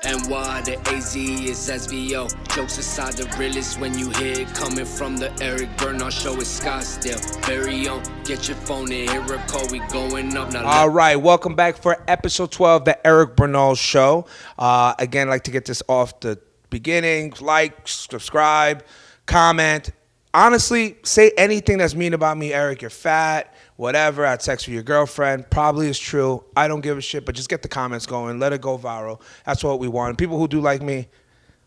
NY, the AZ is SVO. Jokes aside, the realest when you hear it coming from the Eric Bernal show is Scottsdale. Very own, get your phone and hear a call, we going up now. All right, welcome back for episode 12, the Eric Bernal show. Again, I'd like to get this off the beginning. Like, subscribe, comment. Honestly, say anything that's mean about me, Eric. You're fat, whatever. I had sex with your girlfriend. Probably is true. I don't give a shit, but just get the comments going. Let it go viral. That's what we want. People who do like me,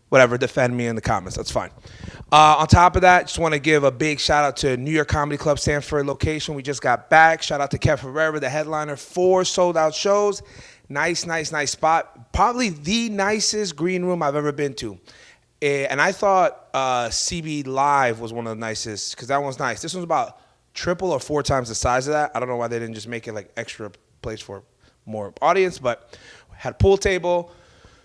whatever, defend me in the comments. That's fine. On top of that, just want to give a big shout out to New York Comedy Club Stanford location. We just got back. Shout out to Kev Herrera, the headliner. 4 sold out shows. Nice spot. Probably the nicest green room I've ever been to. And I thought CB Live was one of the nicest because that one's nice. This one's about 3 or 4 times the size of that. I don't know why they didn't just make it like extra place for more audience, but had a pool table,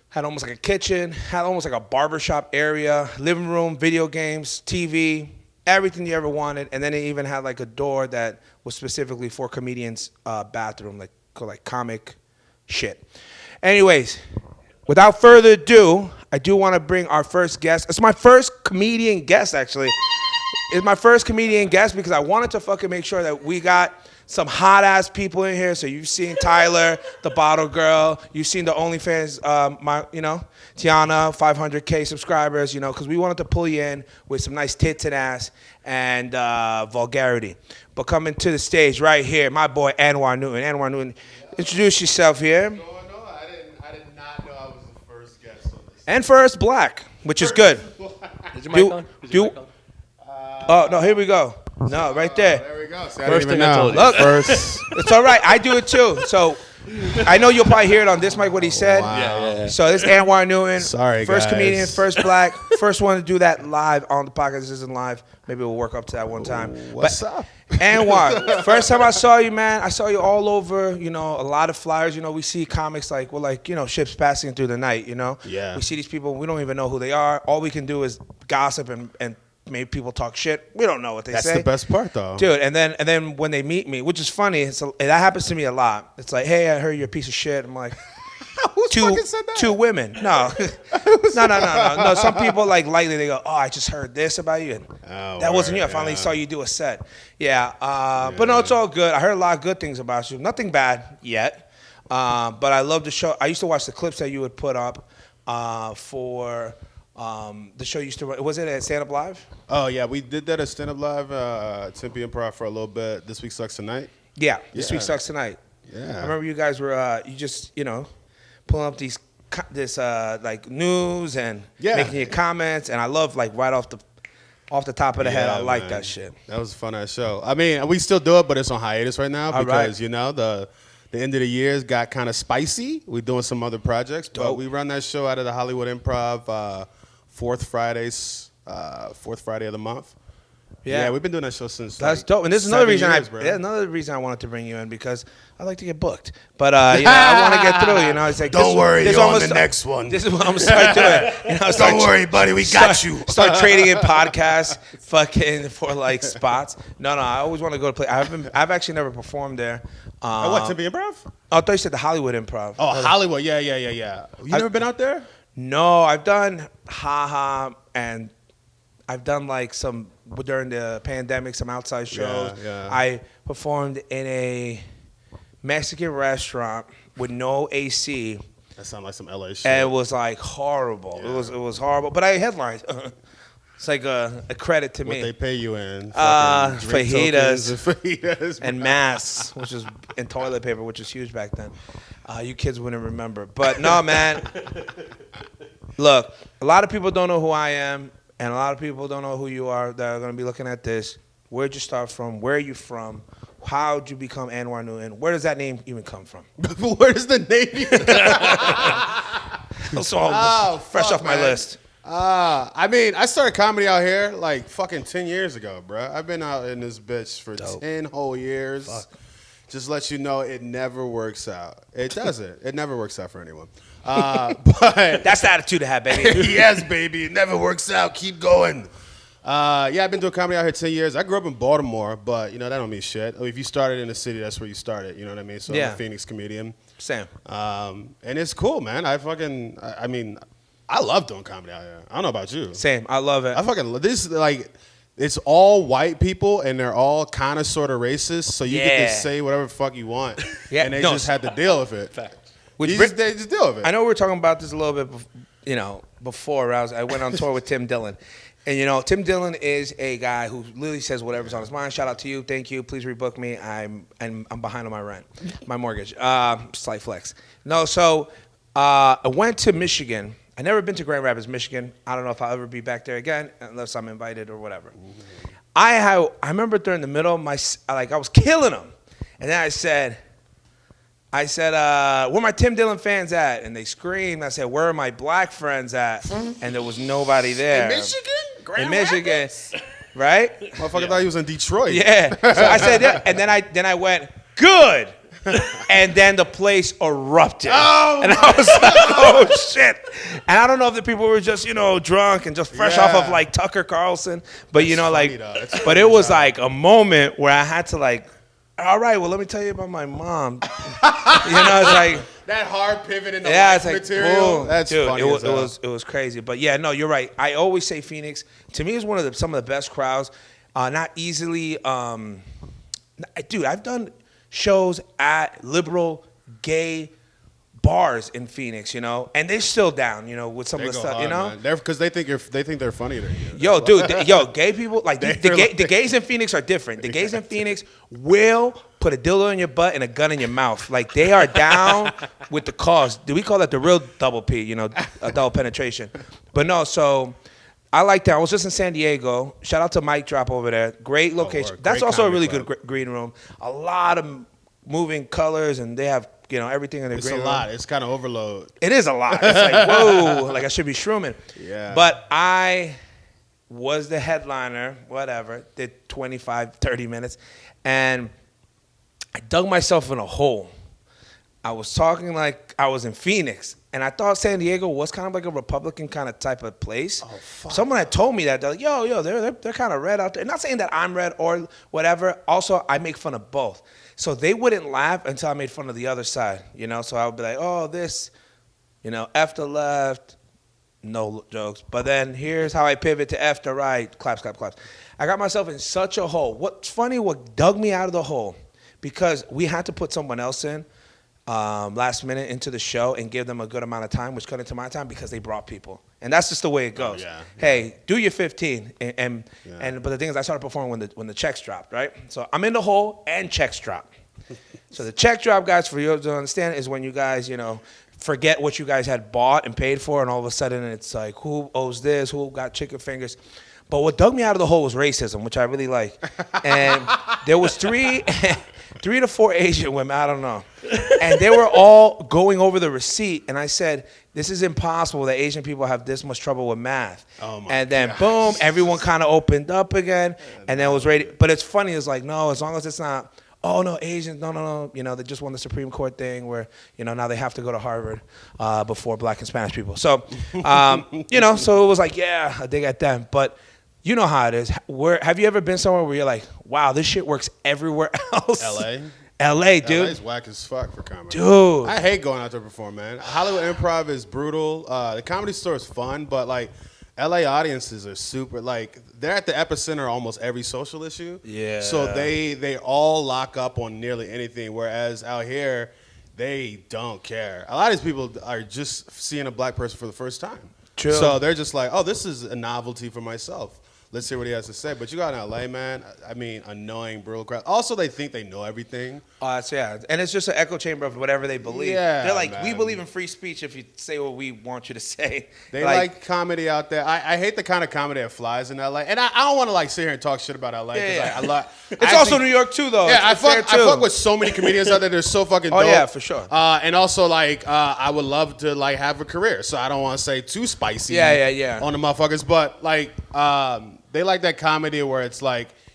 had almost like a kitchen, had almost like a barbershop area, living room, video games, TV, everything you ever wanted. And then it even had like a door that was specifically for comedians' bathroom, like comic shit. Anyways, without further ado, I do want to bring our first guest. It's my first comedian guest, actually. It's my first comedian guest because I wanted to fucking make sure that we got some hot-ass people in here. So you've seen Tyler, the bottle girl. You've seen the OnlyFans, Tiana, 500K subscribers, because we wanted to pull you in with some nice tits and ass and vulgarity. But coming to the stage right here, my boy Anwar Newton. Anwar Newton, introduce yourself here. And first black, which is good. Is your mic on? Oh, no, here we go. No, right there. There we go. See, First thing I told you. Look, it's all right. I do it too. So I know you'll probably hear it on this mic what he said. Wow. Yeah. So this is Anwar Newton. Sorry, first guys. comedian, first black, first one to do that live on the podcast. This isn't live. Maybe we'll work up to that one time. What's up? Anwar, first time I saw you, man, I saw you all over, a lot of flyers. We see comics like, ships passing through the night, Yeah. We see these people, we don't even know who they are. All we can do is gossip and maybe people talk shit. We don't know what they say. That's the best part, though. Dude, and then when they meet me, which is funny, that happens to me a lot. It's like, hey, I heard you're a piece of shit. I'm like, fucking said that? 2 women. No. No. Some people lightly, they go, oh, I just heard this about you. And that wasn't you. I finally saw you do a set. Yeah. But no, it's all good. I heard a lot of good things about you. Nothing bad yet. But I love the show. I used to watch the clips that you would put up for the show you used to run. Was it at Stand Up Live? Oh, yeah. We did that at Stand Up Live, Tempe Improv for a little bit. This Week Sucks Tonight. Yeah. This Week Sucks Tonight. Yeah. I remember you guys were, you just, pulling up this news and making your comments. And I love, right off the top of the head, I like that shit. That was a fun-ass show. I mean, we still do it, but it's on hiatus right now because, right. The end of the year got kind of spicy. We're doing some other projects, but we run that show out of the Hollywood Improv fourth Friday of the month. Yeah, we've been doing that show since. That's dope, and this is another reason I wanted to bring you in because I like to get booked, but I want to get through. It's like don't worry, you're on the next one. This is what I'm gonna start doing. Don't worry, buddy, we got you. Start trading in podcasts, fucking for spots. No, I always want to go to play. I've actually never performed there. What, Tempe Improv? Oh, I thought you said the Hollywood Improv. Oh, Hollywood, yeah. You never been out there? No, I've done haha, and I've done some during the pandemic, some outside shows. Yeah. I performed in a Mexican restaurant with no AC. That sounds like some LA shit. And it was horrible. Yeah. It was horrible. But I headlined. It's like a credit to me. What they pay you in? Fajitas and masks, and toilet paper, which was huge back then. You kids wouldn't remember. But no, man. Look, a lot of people don't know who I am, and a lot of people don't know who you are that are going to be looking at this. Where'd you start from? Where are you from? How'd you become Anwar Newton? Where does that name even come from? Where does the name even come from? Fresh off my list. I mean, I started comedy out here fucking 10 years ago, bro. I've been out in this bitch for 10 whole years. Fuck. Just let you know it never works out. It doesn't. It never works out for anyone. But that's the attitude to have, baby. Yes, baby. It never works out. Keep going. Yeah, I've been doing comedy out here 10 years. I grew up in Baltimore, but, that don't mean shit. I mean, if you started in the city, that's where you started. You know what I mean? So I'm a Phoenix comedian. Same. And it's cool, man. I mean, I love doing comedy out here. I don't know about you. Same. I love it. I fucking this like. It's all white people, and they're all kind of sort of racist, so you get to say whatever the fuck you want. Yeah, and they just had to deal with it. They just deal with it. I know we were talking about this a little bit, before I went on tour with Tim Dillon. And, Tim Dillon is a guy who literally says whatever's on his mind. Shout out to you. Thank you. Please rebook me. I'm behind on my rent, my mortgage. Slight flex. No, so I went to Michigan. I never been to Grand Rapids, Michigan. I don't know if I'll ever be back there again unless I'm invited or whatever. I remember during the middle of I was killing them. And then I said, where my Tim Dillon fans at? And they screamed. I said, where are my black friends at? And there was nobody there. In Michigan? In Michigan, right? Motherfucker thought he was in Detroit. Yeah. So I said, yeah. And then I went, good. And then the place erupted. Oh, and I was like, oh, shit. And I don't know if the people were just, drunk and just fresh off of, like, Tucker Carlson. But, but it was, like, a moment where I had to, like, all right, well, let me tell you about my mom. It's like. That hard pivot in the it's like, material. Boom. That's Dude, funny it was crazy. But, yeah, no, you're right. I always say Phoenix, to me, is one of some of the best crowds. Not easily. Dude, I've done shows at liberal gay bars in Phoenix, and they're still down, with some of the stuff, hard, because they think they're funnier than you. Yo, dude, gay people like the gays in Phoenix are different. The gays in Phoenix will put a dildo in your butt and a gun in your mouth. Like they are down with the cause. Do we call that the real double P? Adult penetration. But no, so. I like that. I was just in San Diego. Shout out to Mike Drop over there. Great location. That's great also a really club. good green room. A lot of moving colors, and they have everything in their green room. It's a lot. It's kind of overload. It is a lot. It's like, whoa, like I should be shrooming. Yeah. But I was the headliner, whatever, did 25, 30 minutes, and I dug myself in a hole. I was talking like I was in Phoenix, and I thought San Diego was kind of like a Republican kind of type of place. Oh, fuck. Someone had told me that. They're like, yo, they're kind of red out there. Not saying that I'm red or whatever. Also, I make fun of both. So they wouldn't laugh until I made fun of the other side, So I would be like, oh, this, F the left, no jokes. But then here's how I pivot to F the right, claps, claps, claps. I got myself in such a hole. What's funny, what dug me out of the hole, because we had to put someone else in. Last minute into the show and give them a good amount of time, which cut into my time because they brought people, and that's just the way it goes. Yeah. Hey, do your 15, but the thing is, I started performing when the checks dropped, right? So I'm in the hole and checks drop. So the check drop, guys, for you to understand, is when you guys, forget what you guys had bought and paid for, and all of a sudden it's like, who owes this? Who got chicken fingers? But what dug me out of the hole was racism, which I really like. And there was three to four Asian women, I don't know. And they were all going over the receipt. And I said, this is impossible that Asian people have this much trouble with math. Oh my and then, gosh. boom, everyone kind of opened up again. And then it was ready. But it's funny. It's like, no, as long as it's not, oh, no, Asians, no. They just won the Supreme Court thing where, now they have to go to Harvard before black and Spanish people. So, so it was like, yeah, I dig at them. But you know how it is. Have you ever been somewhere where you're like, wow, this shit works everywhere else? LA, dude. LA's whack as fuck for comedy. Dude. I hate going out there to perform, man. Hollywood Improv is brutal. The Comedy Store is fun, but LA audiences are super, they're at the epicenter of almost every social issue. Yeah. So they all lock up on nearly anything, whereas out here, they don't care. A lot of these people are just seeing a black person for the first time. True. So they're just like, oh, this is a novelty for myself. Let's hear what he has to say. But you got in LA, man. I mean, annoying, brutal crowd. Also, they think they know everything. Yeah. And it's just an echo chamber of whatever they believe. Yeah, they're like, man. We believe in free speech if you say what we want you to say. They like comedy out there. I hate the kind of comedy that flies in LA. And I don't want to sit here and talk shit about LA. Yeah. It's also New York too, though. Yeah, I fuck fuck with so many comedians out there. They're so fucking dope. Oh, yeah, for sure. And also, I would love to have a career. So I don't want to say too spicy on the motherfuckers. But they like that comedy where it's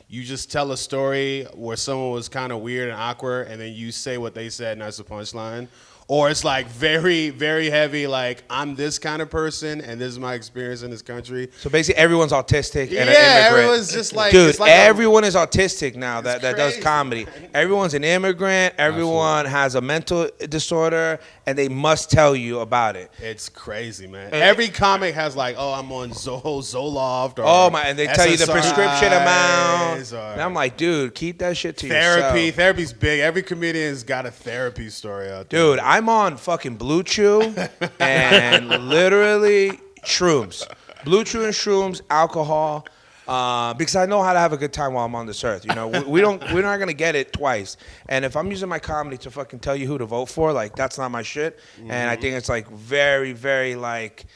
you just tell a story where someone was kind of weird and awkward, and then you say what they said, and that's the punchline. or it's like very, very heavy. Like I'm this kind of person, and this is my experience in this country. So basically, everyone's autistic and an immigrant. Everyone's just like, dude. It's like everyone is autistic now that does crazy, comedy. man. Everyone's an immigrant. Everyone has a mental disorder, and they must tell you about it. It's crazy, man. Every comic has like, oh, I'm on Zoloft. Or oh my, and they tell you the SSRIs, prescription amount. or And I'm like, dude, keep that shit to yourself. therapy. Therapy's big. Every comedian's got a therapy story out there. Dude, I'm on fucking Blue Chew and literally shrooms. Blue Chew and shrooms, alcohol, because I know how to have a good time while I'm on this earth. You know, we're not gonna get it twice. And if I'm using my comedy to fucking tell you who to vote for, like that's not my shit. Mm-hmm. And I think it's like very, very like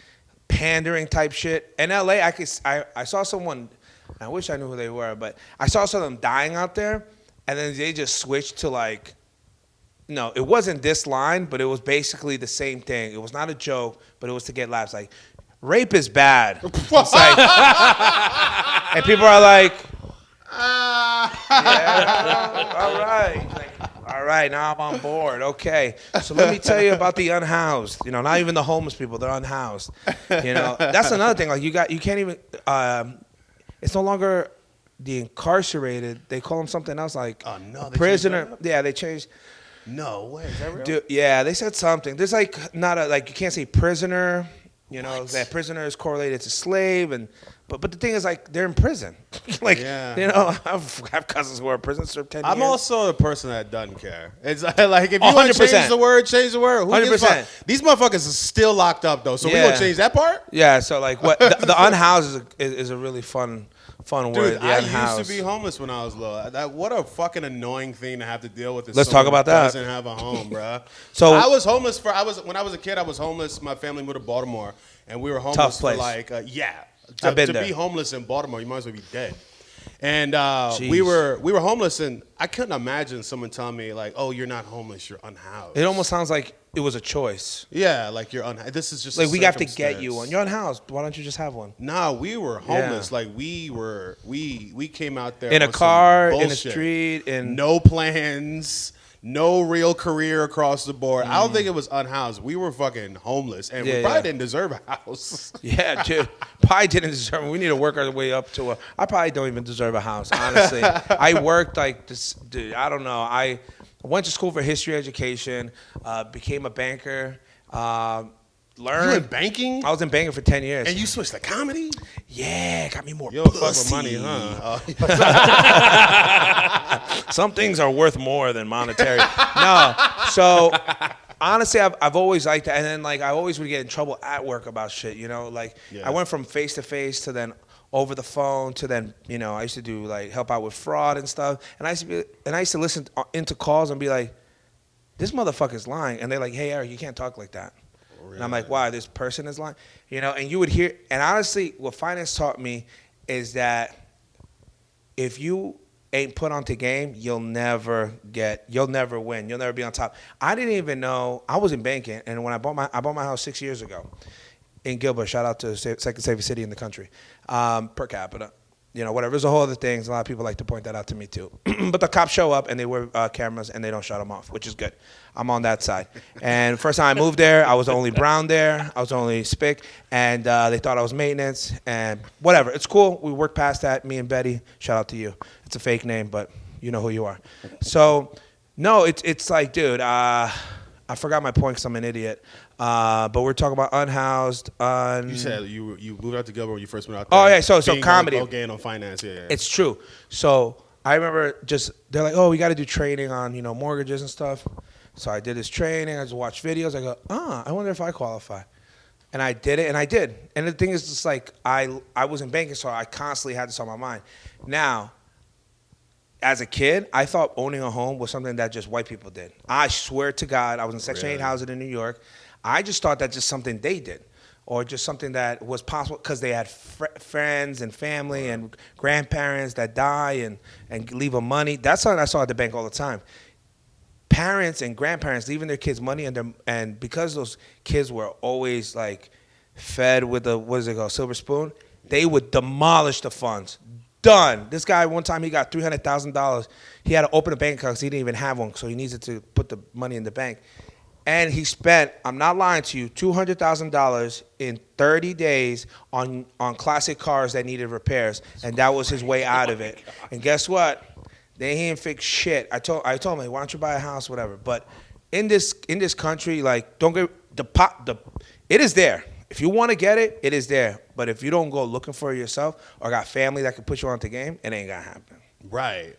pandering type shit. In LA, I saw someone. I wish I knew who they were, but I saw some of them dying out there, and then they just switched to like. No, it wasn't this line, but it was basically the same thing. It was not a joke, but it was to get laughs. Like, rape is bad. It's like, and people are like, yeah, all right. Like, all right, now I'm on board. Okay, so let me tell you about the unhoused. You know, not even the homeless people; they're unhoused. You know, that's another thing. Like, you can't even. It's no longer the incarcerated. They call them something else, like a prisoner. Yeah, they changed. No way, is that real? Dude, yeah, they said something. There's like not a like you can't say prisoner. You know that prisoner is correlated to slave, and but the thing is like they're in prison. Like you know, I have cousins who are in prison, served 10 years. I'm also the person that doesn't care. It's like if you want to change the word, change the word. 100%. These motherfuckers are still locked up though, so we gonna change that part. Yeah, so like what the unhoused is a really fun word. Dude, The I unhoused. used to be homeless when I was little. What a fucking annoying thing to have to deal with. Let's talk about that. Doesn't have a home, bro. So I was homeless when I was a kid. I was homeless. My family moved to Baltimore, and we were homeless tough place. for like I've been to there. be homeless in Baltimore, you might as well be dead. And we were homeless, and I couldn't imagine someone telling me like, "Oh, you're not homeless, you're unhoused." It almost sounds like it was a choice. Yeah, like you're unhoused. This is just like a we have to get you circumstance. one. You're unhoused. Why don't you just have one? Nah, we were homeless. Yeah. Like we came out there In a on some car, in a bullshit. street, in No plans, no real career across the board. I don't think it was unhoused. We were fucking homeless, and we probably didn't deserve a house. Yeah, dude. Probably didn't deserve it. We need to work our way up to I probably don't even deserve a house, honestly. I worked like this, dude, I don't know. I went to school for history education, became a banker, learned. You in banking? I was in banking for 10 years. And you switched to comedy? Yeah, got me more You don't fuck pussy. with money, huh? Some things are worth more than monetary. No, so honestly, I've always liked that, and then like I always would get in trouble at work about shit. You know, like I went from face to face to then over the phone to then I used to do like help out with fraud and stuff, and I used to listen into calls and be like, this motherfucker's lying, and they're like, hey Eric, you can't talk like that. Really? And I'm like, why? This person is lying, and you would hear, and honestly, what finance taught me is that if you ain't put onto game, you'll never win. You'll never be on top. I didn't even know I was in banking, and when I bought my house 6 years ago in Gilbert. Shout out to second safest city in the country, per capita. Whatever. There's a whole other things. A lot of people like to point that out to me too. But the cops show up and they wear cameras and they don't shut them off, which is good. I'm on that side. And first time I moved there, I was the only brown there. I was the only spick, and they thought I was maintenance. And whatever, it's cool. We worked past that. Me and Betty. Shout out to you. It's a fake name, but you know who you are. So no, it's like, dude. I forgot my point because I'm an idiot. But we're talking about unhoused. You said you moved out to Gilbert when you first moved out there. Oh yeah, so comedy. Okay, on finance, yeah. It's true. So I remember they're like, oh, we got to do training on mortgages and stuff. So I did this training. I just watched videos. I go, I wonder if I qualify. And I did it, and I did. And the thing is, just like I was in banking, so I constantly had this on my mind. Now, as a kid, I thought owning a home was something that just white people did. I swear to God, I was in Section 8 housing in New York. I just thought that's just something they did, or just something that was possible because they had friends and family and grandparents that die and leave them money. That's something I saw at the bank all the time. Parents and grandparents leaving their kids money, and because those kids were always like fed with silver spoon, they would demolish the funds. Done. This guy, one time, he got $300,000. He had to open a bank account because he didn't even have one, so he needed to put the money in the bank. And he spent, I'm not lying to you, $200,000 in 30 days on classic cars that needed repairs, and that was his way out of it. And guess what? They ain't fix shit. I told him, like, why don't you buy a house, whatever. But in this country, like, don't get it is there. If you want to get it, it is there. But if you don't go looking for it yourself or got family that can put you on the game, it ain't gonna happen. Right.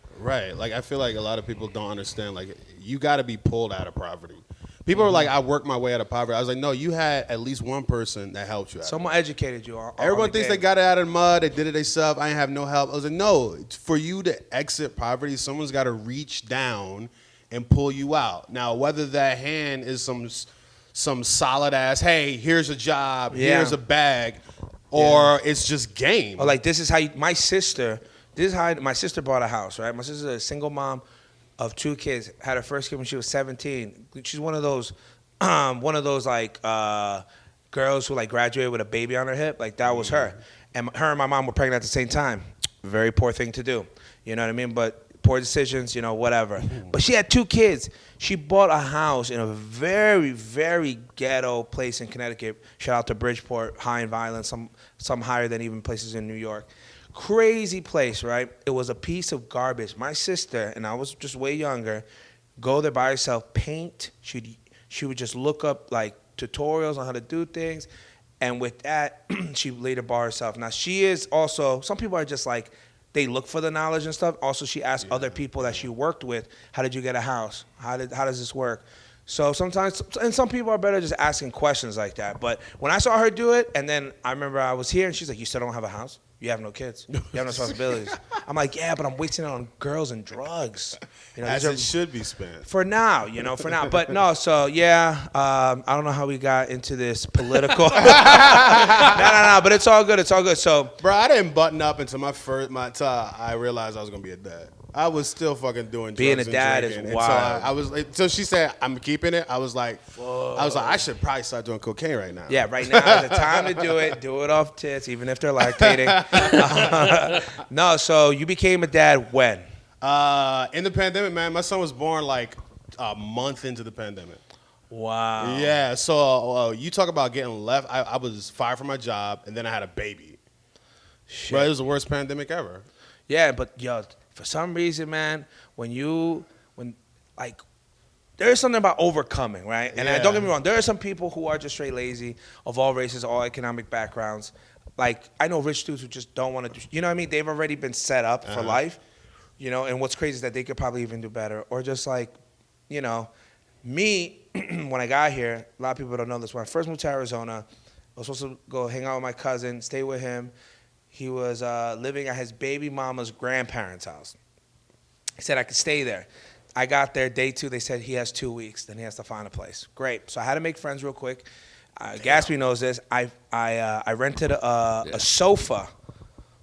Like, I feel like a lot of people don't understand. Like, you got to be pulled out of poverty. People are like, I worked my way out of poverty. I was like, no, you had at least one person that helped you out. Someone educated you. Everyone thinks they got it out of the mud. They did it themselves. I didn't have no help. I was like, no, for you to exit poverty, someone's got to reach down and pull you out. Now, whether that hand is some solid ass, hey, here's a job, here's a bag, or it's just game. Or like, this is how my sister bought a house, right? My sister's a single mom of 2 kids, had her first kid when she was 17. She's one of those like girls who like graduated with a baby on her hip. Like, that was her. And her and my mom were pregnant at the same time. Very poor thing to do. You know what I mean? But poor decisions, whatever. But she had 2 kids. She bought a house in a very, very ghetto place in Connecticut. Shout out to Bridgeport, high in violence, some higher than even places in New York. Crazy place, right? It was a piece of garbage. My sister, and I was just way younger, go there by herself, paint. She would just look up like tutorials on how to do things, and with that, she later bought herself. Now, she is also, some people are just like, they look for the knowledge and stuff. Also, she asked other people that she worked with, how did you get a house? How does this work? So sometimes, and some people are better just asking questions like that. But when I saw her do it, and then I remember I was here, and she's like, you still don't have a house? You have no kids. You have no responsibilities. I'm like, yeah, but I'm wasting it on girls and drugs. As it should be spent. For now, for now. But no, so yeah, I don't know how we got into this political. No, but it's all good. It's all good. So, bro, I didn't button up until I realized I was gonna be a dad. I was still fucking doing being drugs a dad and drinking. is wild. So I was so she said I'm keeping it. I was like, I should probably start doing cocaine right now. Yeah, right now is the time to do it. Do it off tits, even if they're lactating. No, so you became a dad when? In the pandemic, man. My son was born like a month into the pandemic. Wow. Yeah. So you talk about getting left. I was fired from my job, and then I had a baby. Shit. Bro, it was the worst pandemic ever. Yeah, but yo, for some reason, man, there is something about overcoming, right? And don't get me wrong, there are some people who are just straight lazy, of all races, all economic backgrounds. Like, I know rich dudes who just don't want to do, you know what I mean? They've already been set up for life, and what's crazy is that they could probably even do better. Or just like, me, when I got here, a lot of people don't know this. When I first moved to Arizona, I was supposed to go hang out with my cousin, stay with him. He was living at his baby mama's grandparents' house. He said I could stay there. I got there day 2. They said he has 2 weeks. Then he has to find a place. Great. So I had to make friends real quick. Gatsby knows this. I rented a sofa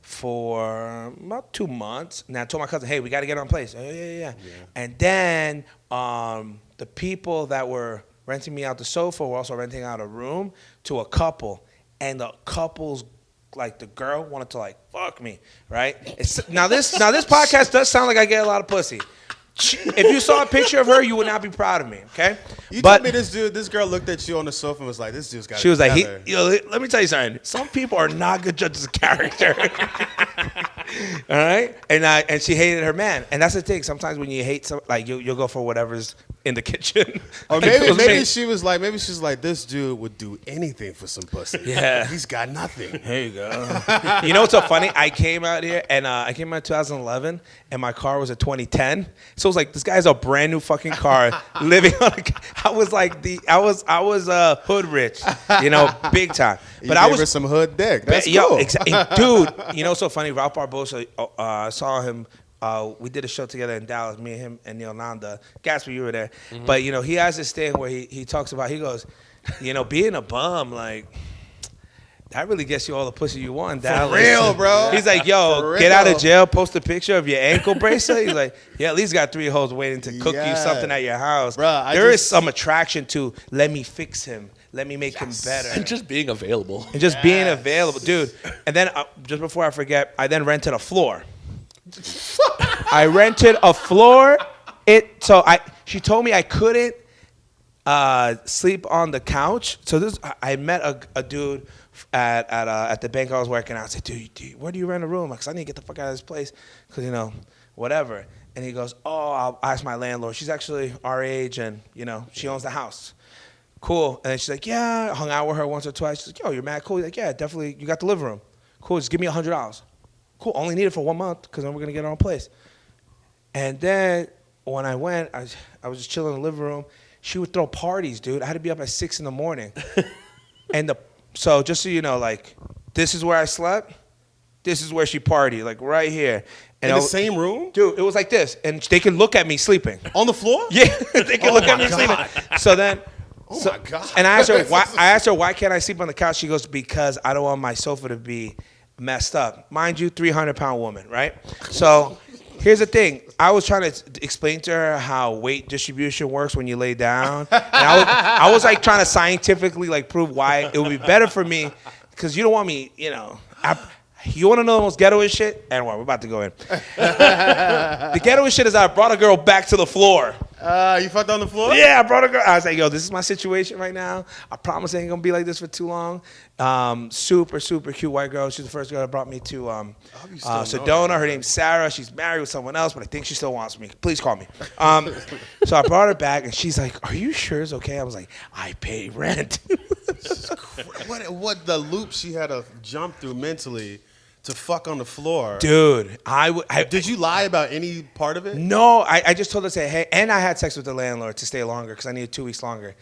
for about 2 months. And I told my cousin, hey, we got to get on place. Oh, yeah. And then the people that were renting me out the sofa were also renting out a room to a couple. And the couple's like, the girl wanted to like fuck me, right? Now this podcast does sound like I get a lot of pussy. If you saw a picture of her, you would not be proud of me, okay? You told me this girl looked at you on the sofa and was like, this dude's got. She was like, let me tell you something. Some people are not good judges of character. All right, and she hated her man, and that's the thing. Sometimes when you hate some, like you'll go for whatever's in the kitchen. Or maybe she's like, this dude would do anything for some pussy. Yeah, he's got nothing. There you go. You know what's so funny? I came out here, and I came out in 2011, and my car was a 2010. So it was like, this guy has a brand new fucking car, living on. I was hood rich, big time. But I was some hood dick. That's cool. Dude. You know what's so funny? Ralph Barbosa. I saw him. We did a show together in Dallas, me and him and Neil Nanda. Gatsby, you were there. Mm-hmm. But, he has this thing where he talks about, he goes, being a bum, like, that really gets you all the pussy you want, Dallas. For real, bro. He's like, yo, get out of jail, post a picture of your ankle bracelet. He's like, yeah, at least got 3 hoes waiting to cook you something at your house. Bro, there is some attraction to, let me fix him. Let me make him better. And just being available. Being available, dude. And then, just before I forget, I then rented a floor. I rented a floor. She told me I couldn't sleep on the couch. So I met a dude at the bank I was working at. I said, dude, where do you rent a room? Because I need to get the fuck out of this place. Because, whatever. And he goes, I'll ask my landlord. She's actually our age and, she owns the house. Cool. And then she's like, yeah, I hung out with her once or twice. She's like, yo, you're mad cool. He's like, yeah, definitely. You got the living room. Cool. Just give me $100. Cool. Only need it for 1 month because then we're going to get our own place. And then when I went, I was just chilling in the living room. She would throw parties, dude. I had to be up at 6 a.m. And so just so you know, like, this is where I slept. This is where she partied, like right here. And in the same room? Dude, it was like this. And they could look at me sleeping. On the floor? Yeah, they could look at me sleeping. So then... Oh my God. And I asked her, why can't I sleep on the couch? She goes, because I don't want my sofa to be messed up. Mind you, 300-pound woman, right? So here's the thing. I was trying to explain to her how weight distribution works when you lay down. And I was like trying to scientifically like prove why it would be better for me because you don't want me, you want to know the most ghettoest shit? And we're about to go in. The ghettoest shit is I brought a girl back to the floor. You fucked on the floor? Yeah, I brought a girl. I was like, yo, this is my situation right now. I promise it ain't going to be like this for too long. Super, super cute white girl. She's the first girl that brought me to Sedona. Her name's Sarah. She's married with someone else, but I think she still wants me. Please call me. So I brought her back, and she's like, are you sure it's okay? I was like, I pay rent. What the loop she had to jump through mentally to fuck on the floor. Dude, did you lie about any part of it? No, I just told her to say, hey, and I had sex with the landlord to stay longer because I needed 2 weeks longer.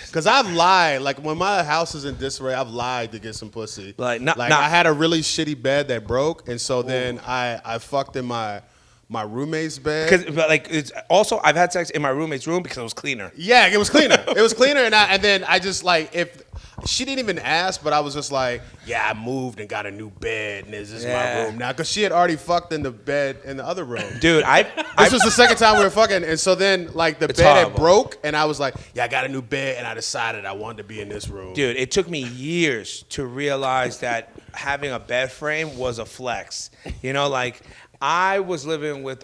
Because I've lied. Like, when my house is in disarray, I've lied to get some pussy. I had a really shitty bed that broke, and so then I fucked in my roommate's bed. It's also, I've had sex in my roommate's room because it was cleaner. Yeah, it was cleaner. It was cleaner, and then I just, like, if... She didn't even ask, but I was just like, yeah, I moved and got a new bed, and this is my room now. Because she had already fucked in the bed in the other room. Dude, this was the second time we were fucking, and so then, like, the bed had broke, and I was like, yeah, I got a new bed, and I decided I wanted to be in this room. Dude, it took me years to realize that having a bed frame was a flex. I was living with...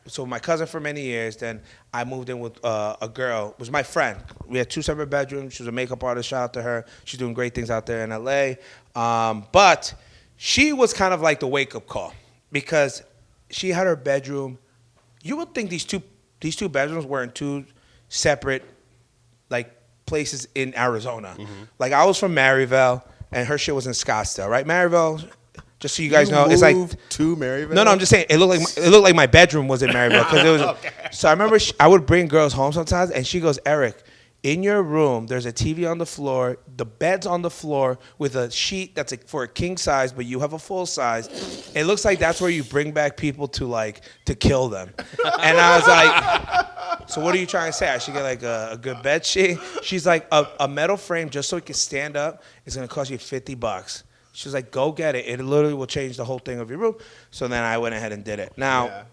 So my cousin for many years, then I moved in with a girl. It was my friend. We had 2 separate bedrooms. She was a makeup artist. Shout out to her. She's doing great things out there in L.A. But she was kind of like the wake-up call because she had her bedroom. You would think these two bedrooms were in 2 separate like places in Arizona. Mm-hmm. Like I was from Maryvale, and her shit was in Scottsdale, right? Maryvale. Just so you guys know, it's like to Maryvale. No, I'm just saying it looked like my bedroom was in Maryvale because it was. Okay. So I remember I would bring girls home sometimes, and she goes, Eric, in your room, there's a TV on the floor, the bed's on the floor with a sheet that's for a king size, but you have a full size. It looks like that's where you bring back people to kill them. And I was like, so what are you trying to say? I should get like a good bed sheet? She's like, a metal frame just so it can stand up is gonna cost you $50. She was like, go get it. It literally will change the whole thing of your room. So then I went ahead and did it. Now,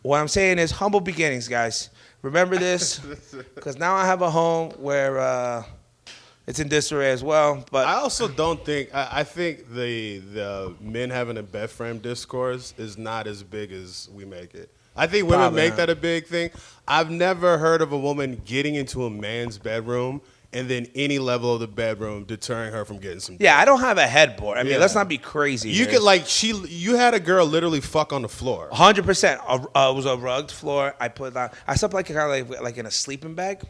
what I'm saying is humble beginnings, guys. Remember this, because now I have a home where it's in disarray as well. But I also don't think, I think the men having a bed frame discourse is not as big as we make it. I think women make that a big thing. I've never heard of a woman getting into a man's bedroom and then any level of the bedroom deterring her from getting some. Yeah, I don't have a headboard. I mean, let's not be crazy. You could you had a girl literally fuck on the floor. 100%. It was a rugged floor. I slept like kind of like in a sleeping bag,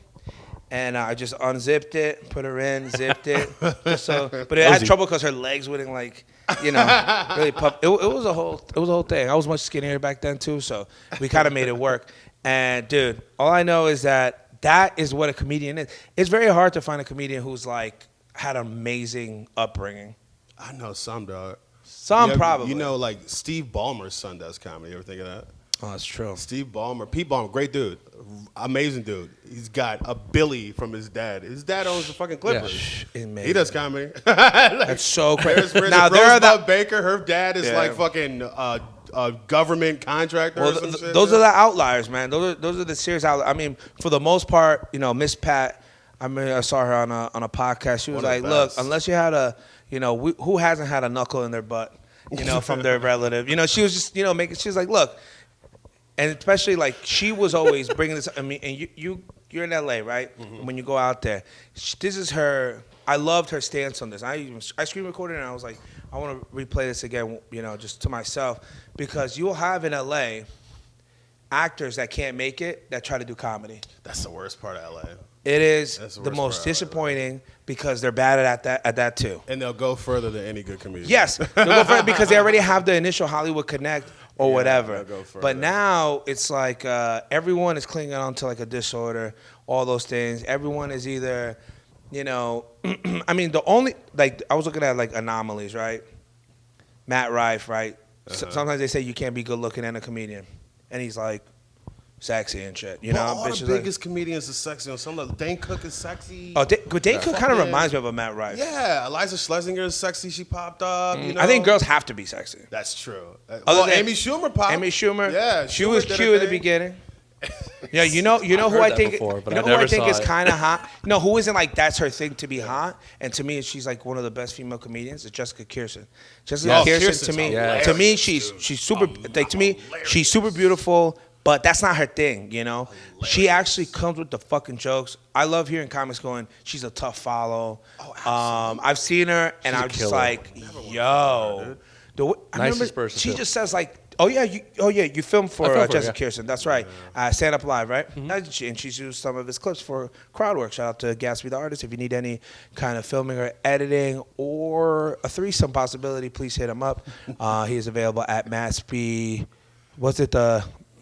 and I just unzipped it, put her in, zipped it. But it had trouble because her legs wouldn't really puff. It was a whole thing. I was much skinnier back then too, so we kind of made it work. And dude, all I know is that is what a comedian is. It's very hard to find a comedian who's had an amazing upbringing. I know some, dog. Probably. Like Steve Ballmer's son does comedy. You ever think of that? Oh, that's true. Steve Ballmer, Pete Ballmer, great dude, amazing dude. He's got a Billy from his dad. His dad owns the fucking Clippers. Yeah, he does comedy. That's so crazy. Now Rosebud Baker, her dad is like fucking a government contractor. Well, those are the outliers, man. Those are the serious outliers. I mean, for the most part, Miss Pat. I saw her on a podcast. She was like, "Look, unless you had who hasn't had a knuckle in their butt, from their relative? She was just, making. She was like, look." And especially she was always bringing this. I mean, and you're in LA, right? Mm-hmm. When you go out there, this is her. I loved her stance on this. I screen recorded it and I was like, I want to replay this again, just to myself, because you'll have in LA actors that can't make it that try to do comedy. That's the worst part of LA. It is the most disappointing because they're bad at that too. And they'll go further than any good comedian. Yes, they'll go further because they already have the initial Hollywood connect or whatever. But now it's like everyone is clinging on to like a disorder, all those things. Everyone is either, I mean, the only, like, I was looking at like anomalies, right? Matt Rife, right? Sometimes they say you can't be good looking and a comedian. And he's like, sexy and shit, All the biggest comedians are sexy. Some of Dane Cook is sexy. Oh, Dane Cook kind of reminds me of a Matt Rife. Yeah, Eliza Schlesinger is sexy. She popped up. I think girls have to be sexy. That's true. Amy Schumer popped. Amy Schumer. Yeah, she was cute at the beginning. Yeah, you know who I think is kind of hot. No, who isn't like that's her thing to be hot, and to me she's like one of the best female comedians. Is Jessica Kirsten. Jessica Kirsten to me she's super like to me she's super beautiful. But that's not her thing, She actually comes with the fucking jokes. I love hearing comics going, she's a tough follow. Oh, I've seen her, and I'm just like, yo. Nicest person. She just says like, you filmed for Jessica Kirsten. That's right. Stand Up Live, right? Mm-hmm. And she's used some of his clips for crowd work. Shout out to Gatsby the artist. If you need any kind of filming or editing or a threesome possibility, please hit him up. He is available at Matsby. What's it?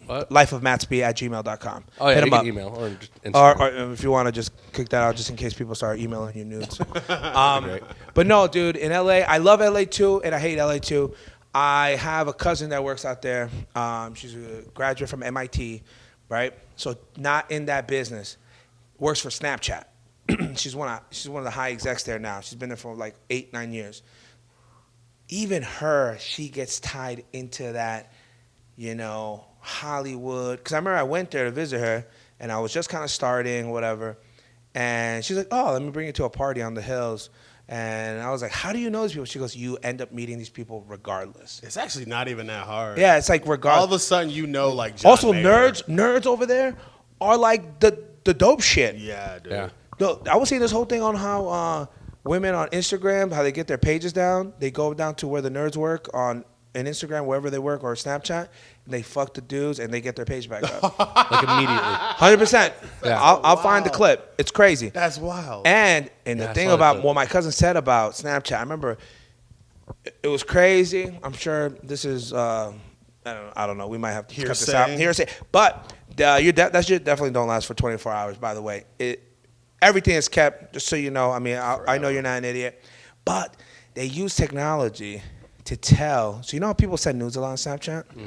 lifeofmatsby@gmail.com. Oh, yeah, hit him up. Email or just Instagram. Or if you want to just click that out just in case people start emailing you nudes. But no, dude, in LA, I love LA too, and I hate LA too. I have a cousin that works out there. She's a graduate from MIT, right? So not in that business. Works for Snapchat. She's one of the high execs there now. She's been there for like 8-9 years. Even her, she gets tied into that, Hollywood. Because I remember I went there to visit her, and I was just kind of starting, whatever. And she's like, oh, let me bring you to a party on the hills. And I was like, how do you know these people? She goes, you end up meeting these people regardless. It's actually not even that hard. Yeah, it's like regardless. All of a sudden, like John Also, Mayer. nerds over there are like the dope shit. Yeah, dude. Yeah. I was seeing this whole thing on how women on Instagram, how they get their pages down. They go down to where the nerds work on Instagram, wherever they work, or Snapchat, and they fuck the dudes, and they get their page back up. Like immediately. 100%. Yeah. I'll find the clip. It's crazy. That's wild. And the thing about what my cousin said about Snapchat, I remember it was crazy. I'm sure this is, I don't know. We might have to cut this out. Hearsay. But that shit definitely don't last for 24 hours, by the way. Everything is kept, just so you know. I mean, I know you're not an idiot. But they use technology to tell. So you know how people send nudes a lot on Snapchat? Yeah.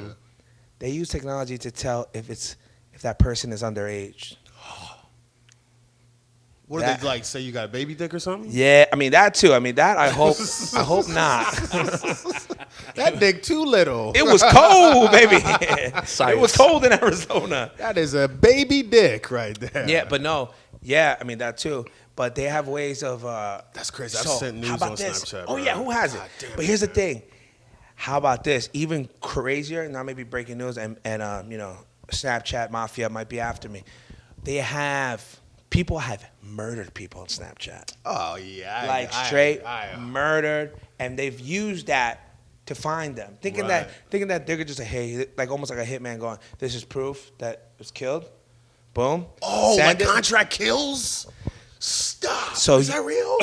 They use technology to tell if that person is underage. What do they like? Say you got a baby dick or something? Yeah, I mean that too. I mean that I hope not. That dick too little. It was cold, baby. It was cold in Arizona. That is a baby dick right there. Yeah, but no. Yeah, I mean that too. But they have ways of. That's crazy. I've sent news on Snapchat. Oh yeah, who has it? But here's the thing. How about this? Even crazier. Now maybe breaking news and Snapchat mafia might be after me. People have murdered people on Snapchat. Oh yeah, like straight murdered, and they've used that to find them, thinking that they're just like almost like a hitman going, "This is proof that it was killed." Boom. Oh, like contract kills. Stop. So is that real?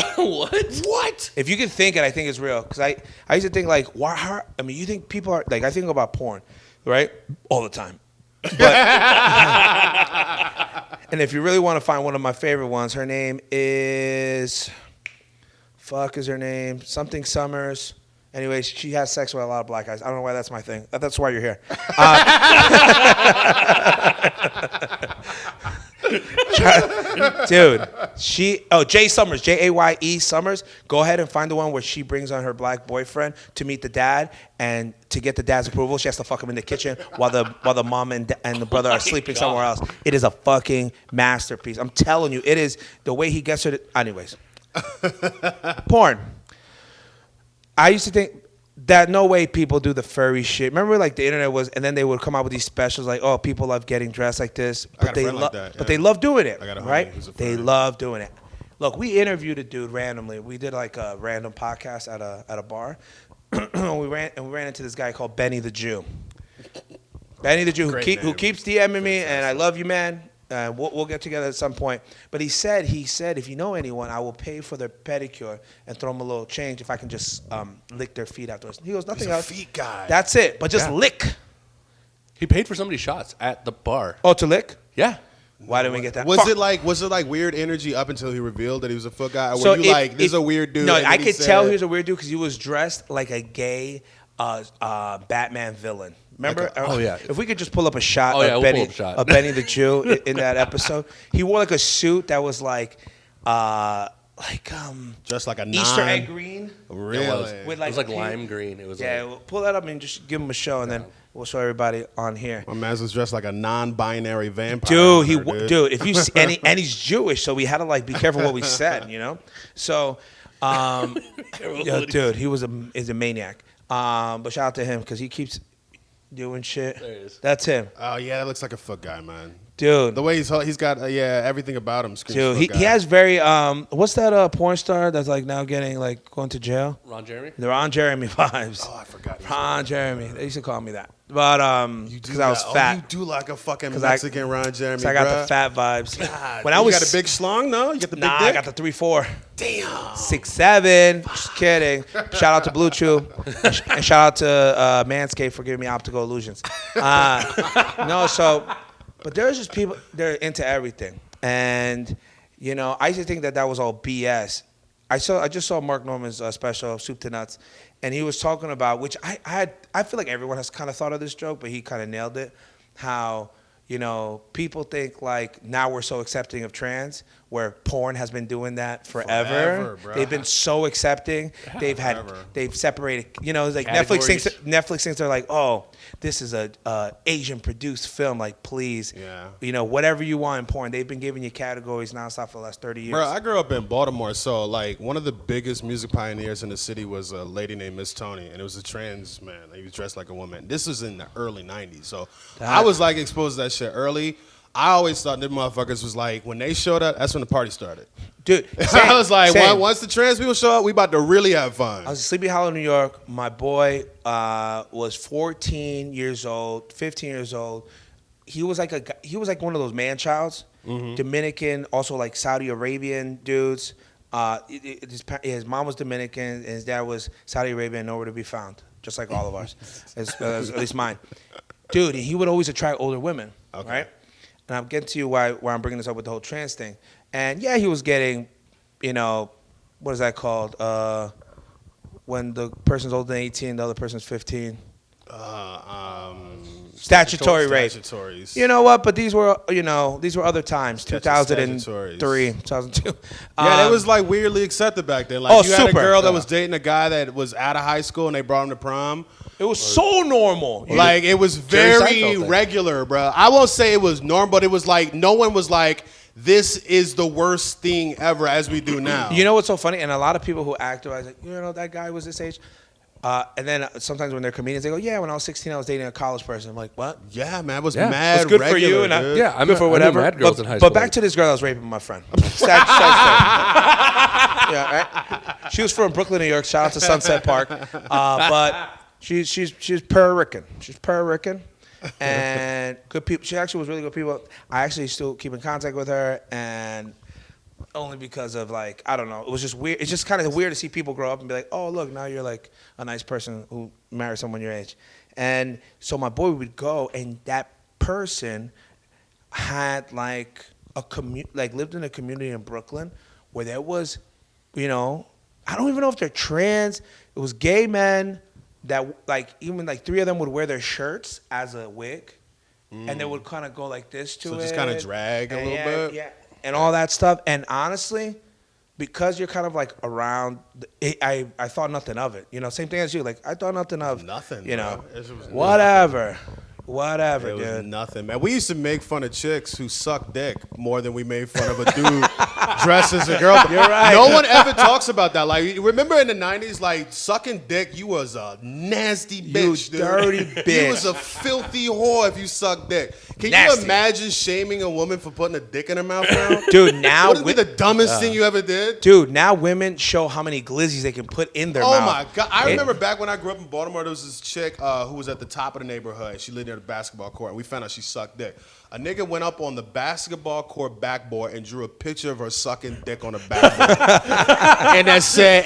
What? If you can think it, I think it's real. Because I used to think like, why? I mean, you think people are like, I think about porn, right? All the time. But, and if you really want to find one of my favorite ones, her name is, is her name? Something Summers. Anyways, she has sex with a lot of black guys. I don't know why that's my thing. That's why you're here. Dude, Jay Summers, Jaye Summers. Go ahead and find the one where she brings on her black boyfriend to meet the dad, and to get the dad's approval, she has to fuck him in the kitchen while the mom and the brother are sleeping somewhere else. It is a fucking masterpiece. I'm telling you, it is the way he gets her. Anyways, porn. I used to think that no way people do the furry shit. Remember, like the internet was, and then they would come out with these specials like, oh, people love getting dressed like this, but they they love doing it, right? They love doing it. Look, we interviewed a dude randomly. We did like a random podcast at a bar. we ran into this guy called Benny the Jew. Benny the Jew, who keeps DMing me, and I love you, man. We'll get together at some point. But he said, if you know anyone, I will pay for their pedicure and throw them a little change if I can just lick their feet afterwards. He goes, nothing else. He's a feet guy. That's it. But just lick. He paid for somebody's shots at the bar. Oh, to lick? Yeah. Why didn't we get that? Was it like weird energy up until he revealed that he was a foot guy? Or were you like, this is a weird dude? No, I could tell he was a weird dude because he was dressed like a gay Batman villain. Remember? Okay. Oh, yeah. If we could just pull up a shot of Benny the Jew in that episode. He wore like a suit that was just like a Easter egg green. Really? It was like lime green. It was we'll pull that up and just give him a show, and then we'll show everybody on here. My man was dressed like a non-binary vampire. Dude, if you see, and he's Jewish, so we had to like be careful what we said, you know. So, dude, he's a maniac. But shout out to him because he keeps doing shit. There he is. That's him. Oh yeah, that looks like a foot guy, man. Dude, the way he's got everything about him. Dude, he has very what's that porn star that's like now getting like going to jail? Ron Jeremy. The Ron Jeremy vibes. Oh, I forgot. Ron Jeremy. They used to call me that. But because I was fat. You do like a fucking Mexican Ron Jeremy. So I got the fat vibes. God, when I was got a big schlong, no? You got the big dick? I got the 3'4". Damn. 6'7". Just kidding. Shout out to Blue Chew and shout out to Manscaped for giving me optical illusions. But there's just people, they're into everything. And, you know, I used to think that was all BS. I just saw Mark Norman's special, Soup to Nuts, and he was talking about, which I feel like everyone has kind of thought of this joke, but he kind of nailed it, how, you know, people think like now we're so accepting of trans, where porn has been doing that forever. They've been so accepting. They've separated. You know, it's like Netflix thinks they're like, oh, this is a Asian produced film. Like, please, you know, whatever you want in porn. They've been giving you categories nonstop for the last 30 years. Bro, I grew up in Baltimore, so like one of the biggest music pioneers in the city was a lady named Miss Tony, and it was a trans man. He was dressed like a woman. This was in the early '90s, so I was like exposed to that shit early. I always thought them motherfuckers was like, when they showed up, that's when the party started. Dude, I was like, once the trans people show up, we about to really have fun. I was in Sleepy Hollow, New York. My boy was 14 years old, 15 years old. He was like one of those man-childs, Dominican, also like Saudi Arabian dudes. His mom was Dominican, and his dad was Saudi Arabian, nowhere to be found, just like all of ours, at least mine. Dude, he would always attract older women, right? And I'm getting to you why I'm bringing this up with the whole trans thing. And yeah, he was getting, you know, what is that called? When the person's older than 18, the other person's 15. Statutory rape. You know what? But these were other times. 2003, 2002. Yeah, it was like weirdly accepted back then. Like you had a girl that was dating a guy that was out of high school and they brought him to prom. It was so normal. Like it was very regular, bro. I won't say it was normal, but it was like no one was like, this is the worst thing ever as we do now. You know what's so funny? And a lot of people who act like, you know, that guy was this age. And then sometimes when they're comedians, they go, yeah, when I was 16, I was dating a college person. I'm like, what? Yeah, man, it was mad it's good regular, for you. And I'm good for whatever. mad girls in high school. But back to this girl that was raping my friend. Sad story. Yeah, right? She was from Brooklyn, New York. Shout out to Sunset Park. But she's Puerto Rican. She's Puerto Rican. And good people. She actually was really good people. I actually still keep in contact with her, and only because of like, I don't know, it was just weird. It's just kind of weird to see people grow up and be like, oh look, now you're like a nice person who married someone your age. And so my boy would go, and that person had like lived in a community in Brooklyn where there was, you know, I don't even know if they're trans. It was gay men that like even like 3 of them would wear their shirts as a wig, and they would kind of go like this to it. So just kind of drag a little bit. Yeah, and all that stuff. And honestly, because you're kind of like around, I thought nothing of it. You know, same thing as you. Like I thought nothing of nothing. You know, bro. whatever. Whatever, It was dude. nothing, man. We used to make fun of chicks who suck dick more than we made fun of a dude dressed as a girl. You're right. No one ever talks about that. Like, you remember in the 90s, like, sucking dick, you was a nasty bitch, dude. dirty bitch. You was a filthy whore if you sucked dick. Can Nasty. you imagine shaming a woman for putting a dick in her mouth now? Dude, now Wouldn't it be the dumbest thing you ever did? Dude, now women show how many glizzies they can put in their Oh mouth. my God. I remember back when I grew up in Baltimore, there was this chick who was at the top of the neighborhood. She lived near the basketball court, and we found out she sucked dick. A nigga went up on the basketball court backboard and drew a picture of her sucking dick on the backboard. and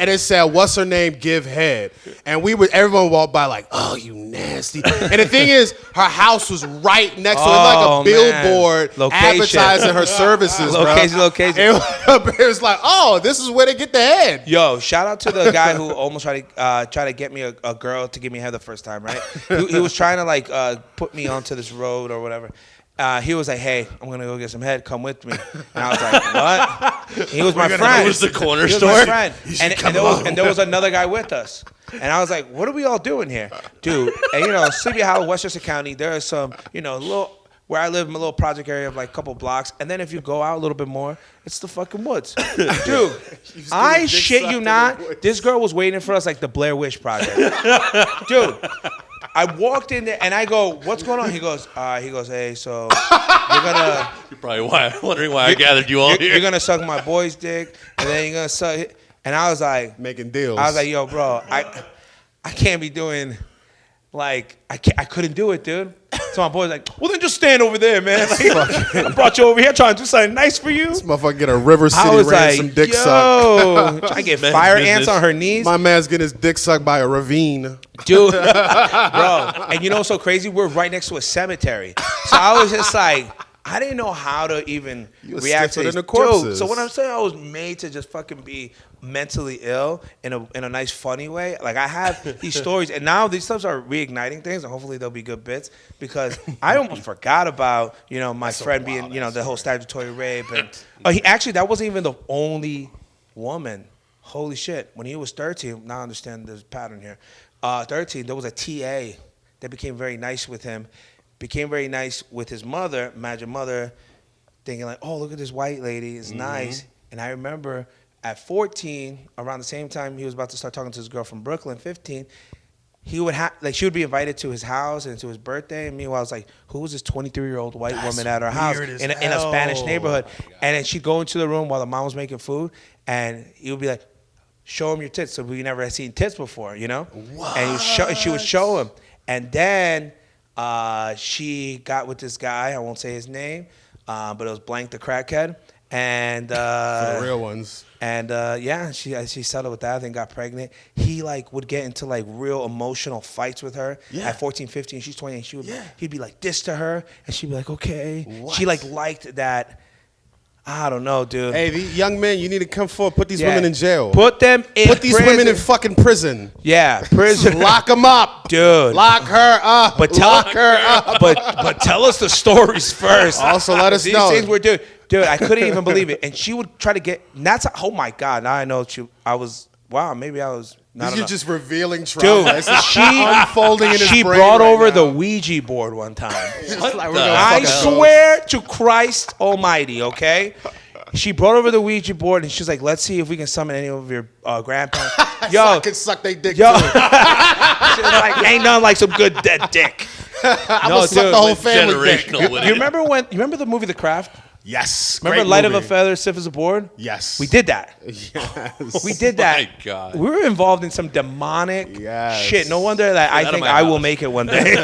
it said, what's her name? Give head. And everyone walked by like, oh, you nasty. And the thing is, her house was right next to it, like a billboard advertising her services, Location. It was like, oh, this is where they get the head. Yo, shout out to the guy who almost tried to get me a girl to give me head the first time, right? He was trying to like put me onto this road or whatever. He was like, hey, I'm going to go get some head. Come with me. And I was like, what? He was my friend. It was the corner He was store. my friend. And there was another guy with us. And I was like, what are we all doing here? Dude, and Sleepy Hollow, Westchester County, there are some, where I live in a little project area of like a couple blocks. And then if you go out a little bit more, it's the fucking woods. Dude, I shit you not. This girl was waiting for us like the Blair Witch Project. Dude. I walked in there and I go, what's going on? He goes, hey, so You're probably wondering why I gathered you all here. You're gonna suck my boy's dick, and then you're gonna suck it. And I was like, making deals. I was like, yo, bro, I can't be doing I couldn't do it, dude. So my boy's like, well then just stand over there, man. Like, I brought you over here trying to do something nice for you. This motherfucker get a River City I was ransom like, dick yo, suck. trying to get fire ants on her knees. My man's getting his dick sucked by a ravine. Dude, bro. And you know what's so crazy? We're right next to a cemetery. So I was just like, I didn't know how to even react to these corpses. Dude, so when I'm saying I was made to just fucking be mentally ill in a nice, funny way, like I have these stories, and now these stuff are reigniting things, and hopefully they'll be good bits, because I almost forgot about, my friend being, the whole statutory rape. And that wasn't even the only woman. Holy shit. When he was 13, now I understand there's a pattern here. 13, there was a TA that became very nice with him. Became very nice with his mother. Imagine mother thinking like, oh, look at this white lady. It's nice. And I remember at 14, around the same time he was about to start talking to his girl from Brooklyn, 15, he would she would be invited to his house and to his birthday. And meanwhile, I was like, who was this 23-year-old white woman at our house in a Spanish neighborhood? And then she'd go into the room while the mom was making food, and he would be like, show him your tits. So we never had seen tits before, What? And she would show him. And then she got with this guy, I won't say his name, but it was Blank the crackhead. And For the real ones. And she settled with that. I think got pregnant. He would get into real emotional fights with her at 14, 15. She's 20, and he'd be like this to her, and she'd be like, okay. What? She liked that. I don't know, dude. Hey, these young men, you need to come forward. Put these women in jail. Put them in Put these prison. women in fucking prison. Yeah, prison. Lock them up. Dude. Lock her up. Lock her up. But tell us the stories first. Also, let us know. These things were dude, I couldn't even believe it. And she would try to get, and that's, oh my God, now I know maybe I was not You're enough. just revealing trauma. Dude, It's just unfolding in his she brain brought right over now. the Ouija board one time. I I swear to Christ Almighty, okay? She brought over the Ouija board, and she's like, let's see if we can summon any of your grandparents. So I can suck they dick yo. too. She's like, ain't nothing like some good dead dick. I'm gonna suck the whole family dick. Generational. You remember the movie The Craft? Yes. Remember Great Light movie. of a Feather, Stiff as a Board? Yes. We did that. Yes. We did that. My God. We were involved in some demonic Yes. shit. No wonder that I out of think my I will house. make it one day.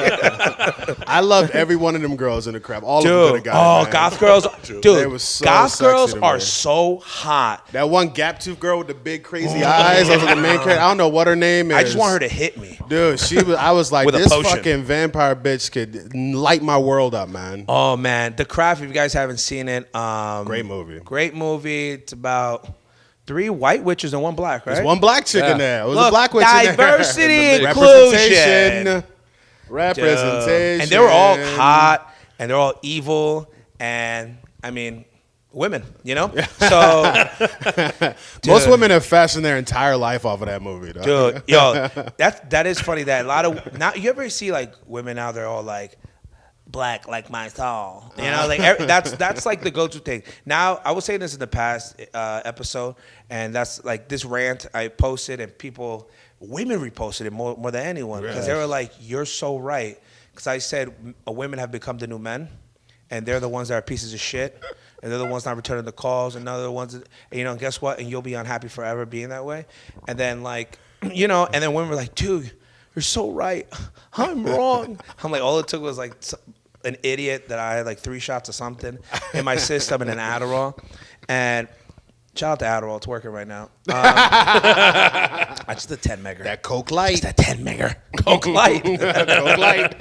I loved every one of them girls in the crap. All of them Dude, could have got it, man. goth girls. They Dude, was so goth sexy girls to are me. so hot. That one gap tooth girl with the big crazy eyes. I was like the main character. I don't know what her name is. I just want her to hit me. Dude, I was like, With a this potion. fucking vampire bitch could light my world up, man. Oh, man. The Craft, if you guys haven't seen it. Great movie. Great movie. It's about 3 white witches and 1 black, right? There's one black chick in there. It was Look, a black witch in there. diversity, inclusion. Representation. And they were all hot, and they're all evil, and I mean, women, So, Most women have fashioned their entire life off of that movie, though. dude, yo, that is funny that a lot of now you ever see women now they're all like, black like my soul. You know, like that's like the go-to thing. Now, I was saying this in the past episode, and that's like this rant I posted, and women reposted it more than anyone because they were like, "You're so right." Because I said women have become the new men, and they're the ones that are pieces of shit, and they're the ones not returning the calls, and they're the ones that, you know, and guess what? And you'll be unhappy forever being that way. And then like, you know, and then women were like, "Dude, you're so right. I'm wrong." I'm like, all it took was like an idiot that I had like 3 shots of something in my system and an Adderall. And shout out to Adderall. It's working right now. That's the 10 megger. That Coke Light. It's that 10 megger. Coke Light. Coke Light.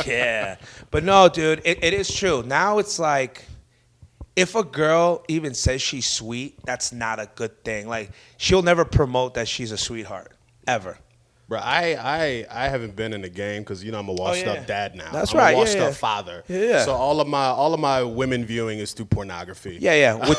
Yeah. But no, dude, it is true. Now it's like, if a girl even says she's sweet, that's not a good thing. Like, she'll never promote that she's a sweetheart. Ever. Bro, I haven't been in the game because, you know, I'm a washed up dad now. That's I'm right. a washed up father. Yeah. So all of my women viewing is through pornography. Yeah. Which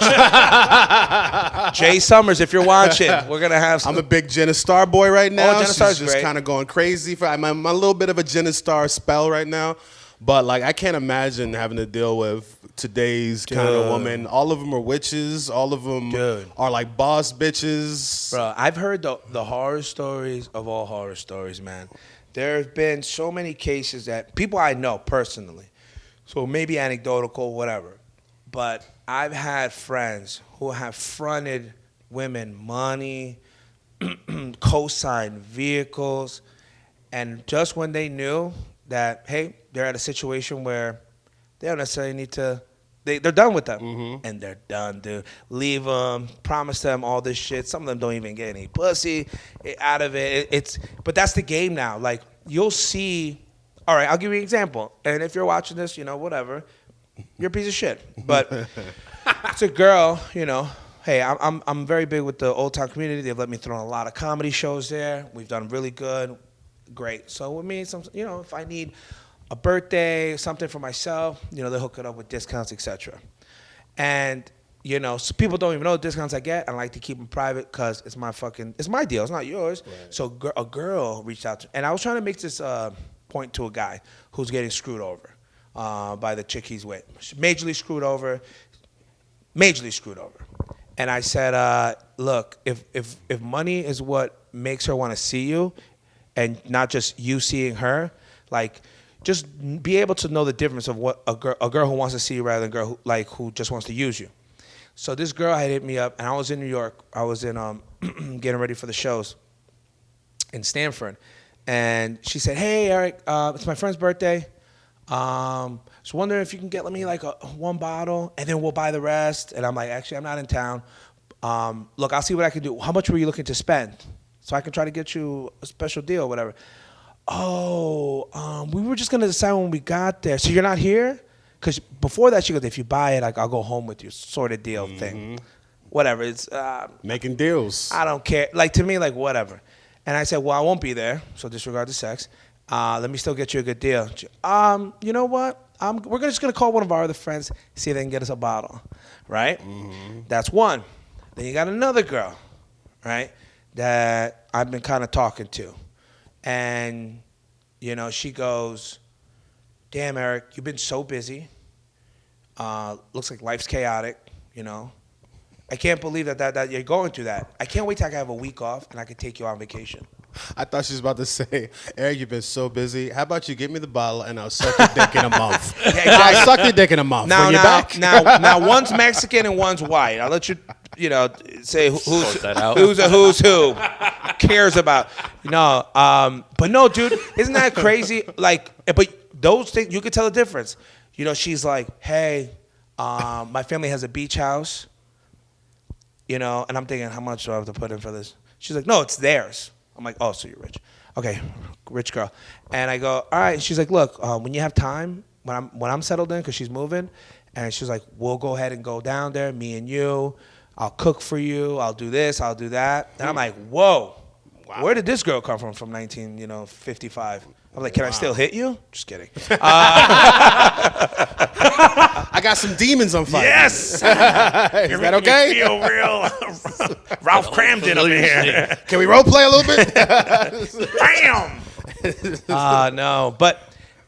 Jay Summers, if you're watching, we're gonna have some. I'm a big Jenna Star boy right now. Jenna Star's just great. kind of going crazy. I'm a little bit of a Jenna Star spell right now. But like, I can't imagine having to deal with today's kind of woman. All of them are witches. All of them are like boss bitches. Bro, I've heard the horror stories of all horror stories, man. There have been so many cases that people I know personally, so maybe anecdotal, whatever, but I've had friends who have fronted women money, co-signed vehicles, and just when they knew that, hey, they're at a situation where they don't necessarily need to, they're done with them. And they're done, dude. Leave them, promise them all this shit. Some of them don't even get any pussy out of it. But that's the game now. Like, you'll see, all right, I'll give you an example. And if you're watching this, you know, whatever, you're a piece of shit. But it's a girl, you know. Hey, I'm very big with the Old Town community. They've let me throw in a lot of comedy shows there. We've done really good. Great. So with me, you know, if I need a birthday, something for myself, you know, they hook it up with discounts, etc. And, you know, so people don't even know the discounts I get. I like to keep them private because it's my deal. It's not yours. Right. So a girl reached out to, and I was trying to make this point to a guy who's getting screwed over by the chick he's with. Majorly screwed over. And I said, look, if money is what makes her want to see you, and not just you seeing her, like, just be able to know the difference of what a girl who wants to see you rather than a girl who just wants to use you. So this girl had hit me up, and I was in New York. I was in getting ready for the shows in Stanford, and she said, "Hey, Eric, it's my friend's birthday. So wondering if you can get me like one bottle, and then we'll buy the rest." And I'm like, "Actually, I'm not in town. Look, I'll see what I can do. How much were you looking to spend? So I can try to get you a special deal or whatever." "Oh, we were just going to decide when we got there. So you're not here?" Because before that, she goes, "If you buy it, like, I'll go home with you," sort of deal thing. Whatever. It's making deals. I don't care. Like, to me, like, whatever. And I said, "Well, I won't be there, so disregard the sex. Let me still get you a good deal." She, you know what? We're just going to call one of our other friends, see if they can get us a bottle, right? That's one. Then you got another girl, right, that I've been kind of talking to. And, you know, she goes, "Damn, Eric, you've been so busy. Looks like life's chaotic, you know. I can't believe that you're going through that. I can't wait till I can have a week off and I can take you on vacation." I thought she was about to say, "Eric, you've been so busy. How about you give me the bottle and I'll suck your dick in a month?" Yeah, exactly. I'll suck your dick in a month. Now, one's Mexican and one's white. I'll let you, you know, say who's a who's who. Cares about, you know. But no, dude, isn't that crazy? Like, but those things, you could tell the difference. You know, she's like, "Hey, my family has a beach house, you know," and I'm thinking, how much do I have to put in for this? She's like, "No, it's theirs." I'm like, "Oh, so you're rich. Okay, rich girl." And I go, "All right." And she's like, "Look, when you have time, when I'm settled in," because she's moving, and she's like, "We'll go ahead and go down there, me and you. I'll cook for you. I'll do this. I'll do that." And I'm like, "Whoa, wow. Where did this girl come from 1955?" I'm like, "Can I still hit you?" Just kidding. I got some demons on fire. Yes. Is that okay? Feel real Ralph Cramden over here. Can we role play a little bit? Bam. No, but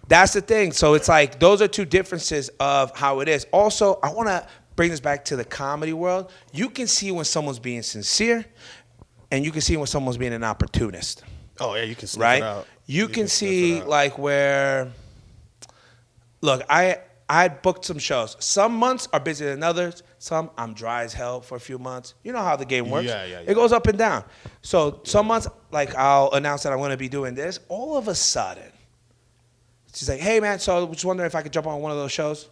That's the thing. So it's like those are two differences of how it is. Also, I want to bring this back to the comedy world. You can see when someone's being sincere, and you can see when someone's being an opportunist. Oh yeah, you can sniff Right? it out. You can see like where. Look, I had booked some shows. Some months are busier than others. Some I'm dry as hell for a few months. You know how the game works. Yeah. It goes up and down. So some months, like I'll announce that I'm going to be doing this. All of a sudden, she's like, "Hey man, so I was wondering if I could jump on one of those shows."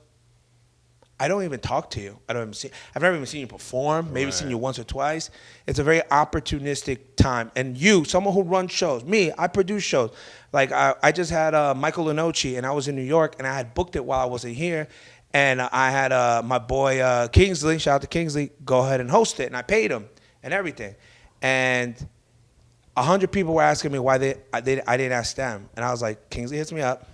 I don't even talk to you. I've never even seen you perform. Maybe seen you once or twice. It's a very opportunistic time. And you, someone who runs shows, me, I produce shows. Like I just had Michael Lenoci, and I was in New York, and I had booked it while I wasn't here. And I had my boy Kingsley, shout out to Kingsley, go ahead and host it, and I paid him and everything. And 100 people were asking me why I didn't ask them, and I was like, Kingsley hits me up.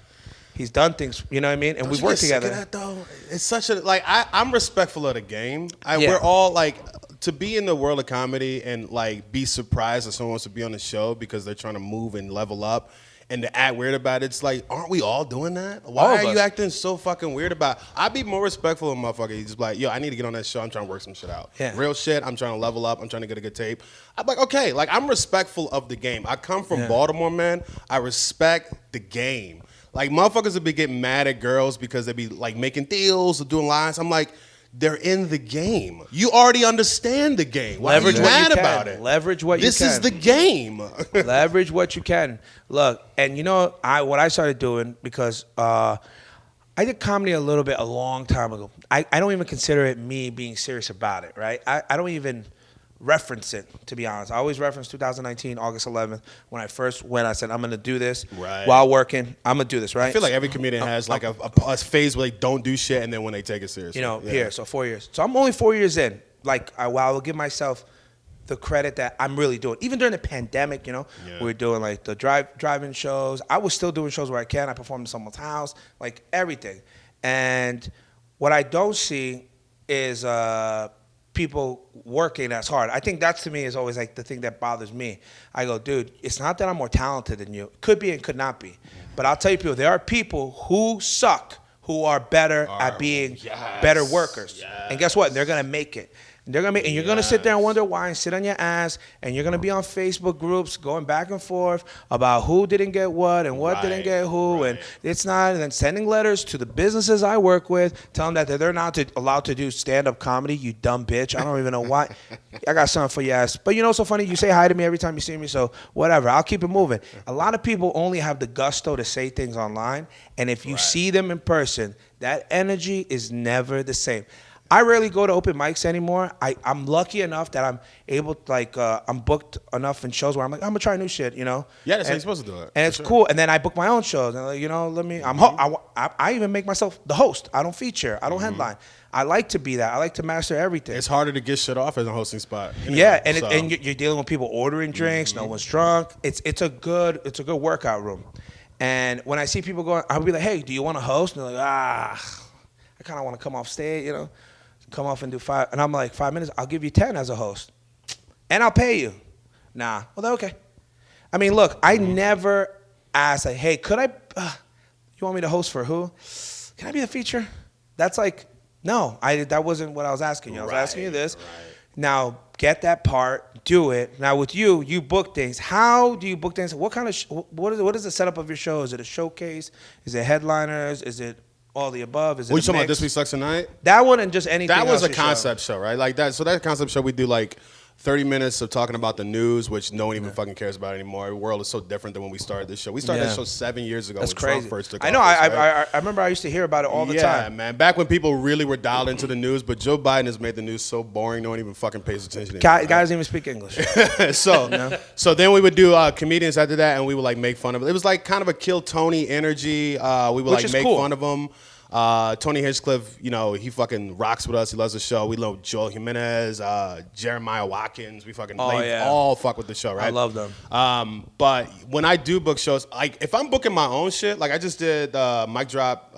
He's done things, you know what I mean? And we work together. Sick of that, though? It's such a like I'm respectful of the game. Yeah. We're all like to be in the world of comedy and like be surprised that someone wants to be on the show because they're trying to move and level up and to act weird about it. It's like, aren't we all doing that? Why are you acting so fucking weird about it? I'd be more respectful of a motherfucker. He's just like, yo, I need to get on that show. I'm trying to work some shit out. Yeah. Real shit. I'm trying to level up. I'm trying to get a good tape. I'm like, okay, like I'm respectful of the game. I come from Baltimore, man. I respect the game. Like, motherfuckers would be getting mad at girls because they be, like, making deals or doing lines. I'm like, they're in the game. You already understand the game. Why Leverage are you what mad you can. about it? Leverage what you This can. is the game. Leverage what you can. Look, and you know, what I started doing, because I did comedy a long time ago. I don't even consider it me being serious about it, right? I don't even reference it, to be honest. I always reference 2019, August 11th, when I first went. I said, I'm going to do this while working. I'm going to do this, right? I feel like every comedian has like a phase where they don't do shit and then when they take it seriously. You know, here, so 4 years. So I'm only 4 years in. Like, I will give myself the credit that I'm really doing. Even during the pandemic, you know, we were doing like the drive-in shows. I was still doing shows where I can. I performed in someone's house, like everything. And what I don't see is people working as hard. I think that to me is always like the thing that bothers me. I go, dude, it's not that I'm more talented than you. Could be and could not be. But I'll tell you, people, there are people who suck who are better at being better workers. Yes. And guess what? They're going to make it. They're gonna make, and you're gonna sit there and wonder why, and sit on your ass, and you're gonna be on Facebook groups going back and forth about who didn't get what and what didn't get who, and it's not. And then sending letters to the businesses I work with, telling them that they're not allowed to do stand-up comedy. You dumb bitch! I don't even know why. I got something for your ass. But you know, what's so funny. You say hi to me every time you see me, so whatever. I'll keep it moving. A lot of people only have the gusto to say things online, and if you see them in person, that energy is never the same. I rarely go to open mics anymore. I'm lucky enough that I'm able to, like, I'm booked enough in shows where I'm like, I'm going to try new shit, you know? Yeah, that's how you're supposed to do it. And it's cool. And then I book my own shows. And, like, you know, I even make myself the host. I don't feature. I don't headline. I like to be that. I like to master everything. It's harder to get shit off as a hosting spot. Yeah, and and you're dealing with people ordering drinks. No one's drunk. It's a good workout room. And when I see people going, I'll be like, hey, do you want to host? And they're like, I kind of want to come off stage, you know? Come off and do 5, and I'm like, 5 minutes, I'll give you 10 as a host, and I'll pay you. Nah, well, then okay. I mean, look, I never asked, like, hey, could I, you want me to host for who? Can I be the feature? That's like, no, that wasn't what I was asking you. I was asking you this. Now, get that part, do it. Now, with you book things. How do you book things? What kind of, what is the setup of your show? Is it a showcase? Is it headliners? Is it all the above? Is it you talking about This Week Sucks Tonight? That one and just anything That was else a concept show, right? Like that. So that concept show, we do like 30 minutes of talking about the news, which no one even fucking cares about anymore. The world is so different than when we started this show. We started this show 7 years ago. That's when crazy. Trump first took I know. office, right? I remember I used to hear about it all the time. Yeah, man. Back when people really were dialed into the news, but Joe Biden has made the news so boring, no one even fucking pays attention anymore. Guys don't even speak English. So then we would do comedians after that, and we would like make fun of it. It was like kind of a Kill Tony energy. We would like make fun of them. Tony Hinchcliffe, you know, he fucking rocks with us. He loves the show. We love Joel Jimenez, Jeremiah Watkins. We fucking all fuck with the show, right? I love them. But when I do book shows, like if I'm booking my own shit, like I just did Mic Drop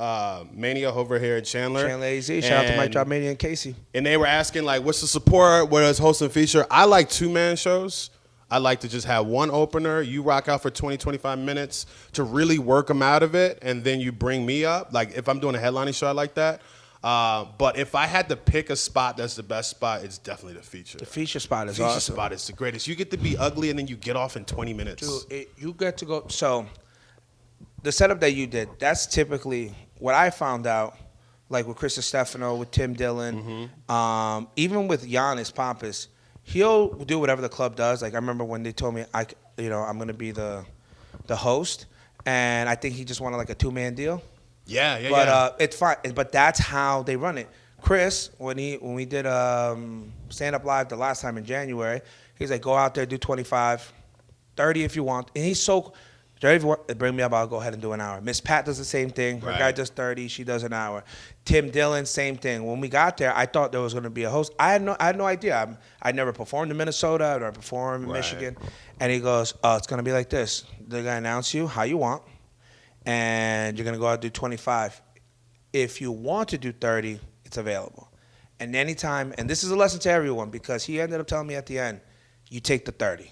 Mania over here in Chandler. Chandler AZ. Shout out to Mic Drop Mania and Casey. And they were asking like, what's the support? What is host and feature? I like 2-man shows. I like to just have one opener. You rock out for 20, 25 minutes to really work them out of it, and then you bring me up. Like if I'm doing a headlining show, I like that. But if I had to pick a spot that's the best spot, it's definitely the feature. The feature spot is feature awesome. spot is the greatest. You get to be ugly, and then you get off in 20 minutes. Dude, you get to go. So the setup that you did, that's typically what I found out. Like with Chris Stefano, with Tim Dillon, even with Giannis Pompous, he'll do whatever the club does. Like I remember when they told me I'm gonna be the host, and I think he just wanted like a 2-man deal. Yeah. But it's fine. But that's how they run it. Chris, when we did Stand Up Live the last time in January, he's like, go out there, do 25, 30 if you want, and he's so. 30, bring me up, I'll go ahead and do an hour. Miss Pat does the same thing. Her guy does 30, she does an hour. Tim Dillon, same thing. When we got there, I thought there was going to be a host. I had no idea. I'd never performed in Minnesota. I'd never performed in Michigan. And he goes, it's going to be like this. They're going to announce you how you want, and you're going to go out and do 25. If you want to do 30, it's available. And anytime, and this is a lesson to everyone, because he ended up telling me at the end, you take the 30.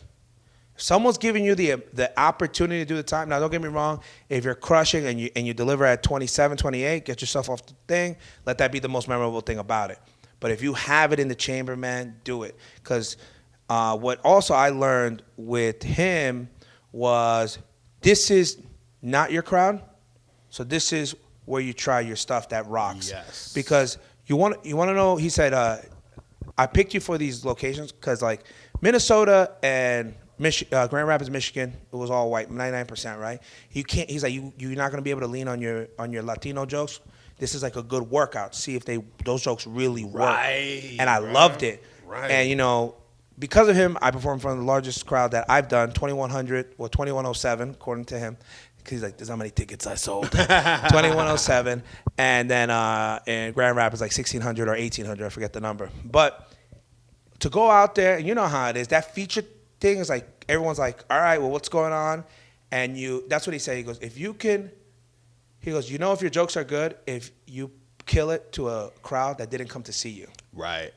Someone's giving you the opportunity to do the time. Now, don't get me wrong. If you're crushing and you deliver at 27, 28, get yourself off the thing. Let that be the most memorable thing about it. But if you have it in the chamber, man, do it. Because what also I learned with him was this is not your crowd. So this is where you try your stuff that rocks. Yes. Because you want to know, he said, I picked you for these locations because, like, Minnesota and Grand Rapids, Michigan, it was all white, 99%, right? You can't. He's like, you're not gonna be able to lean on your Latino jokes. This is like a good workout. See if those jokes really work. Right. And I loved it. Right. And because of him, I performed in front of the largest crowd that I've done, 2,100 or 2,107, according to him. Because he's like, there's how many tickets I sold. 2,107, and then in Grand Rapids like 1,600 or 1,800, I forget the number. But to go out there, and you know how it is, that feature thing is like, everyone's like, all right, well, what's going on? And that's what he said. He goes, if your jokes are good, if you kill it to a crowd that didn't come to see you. Right.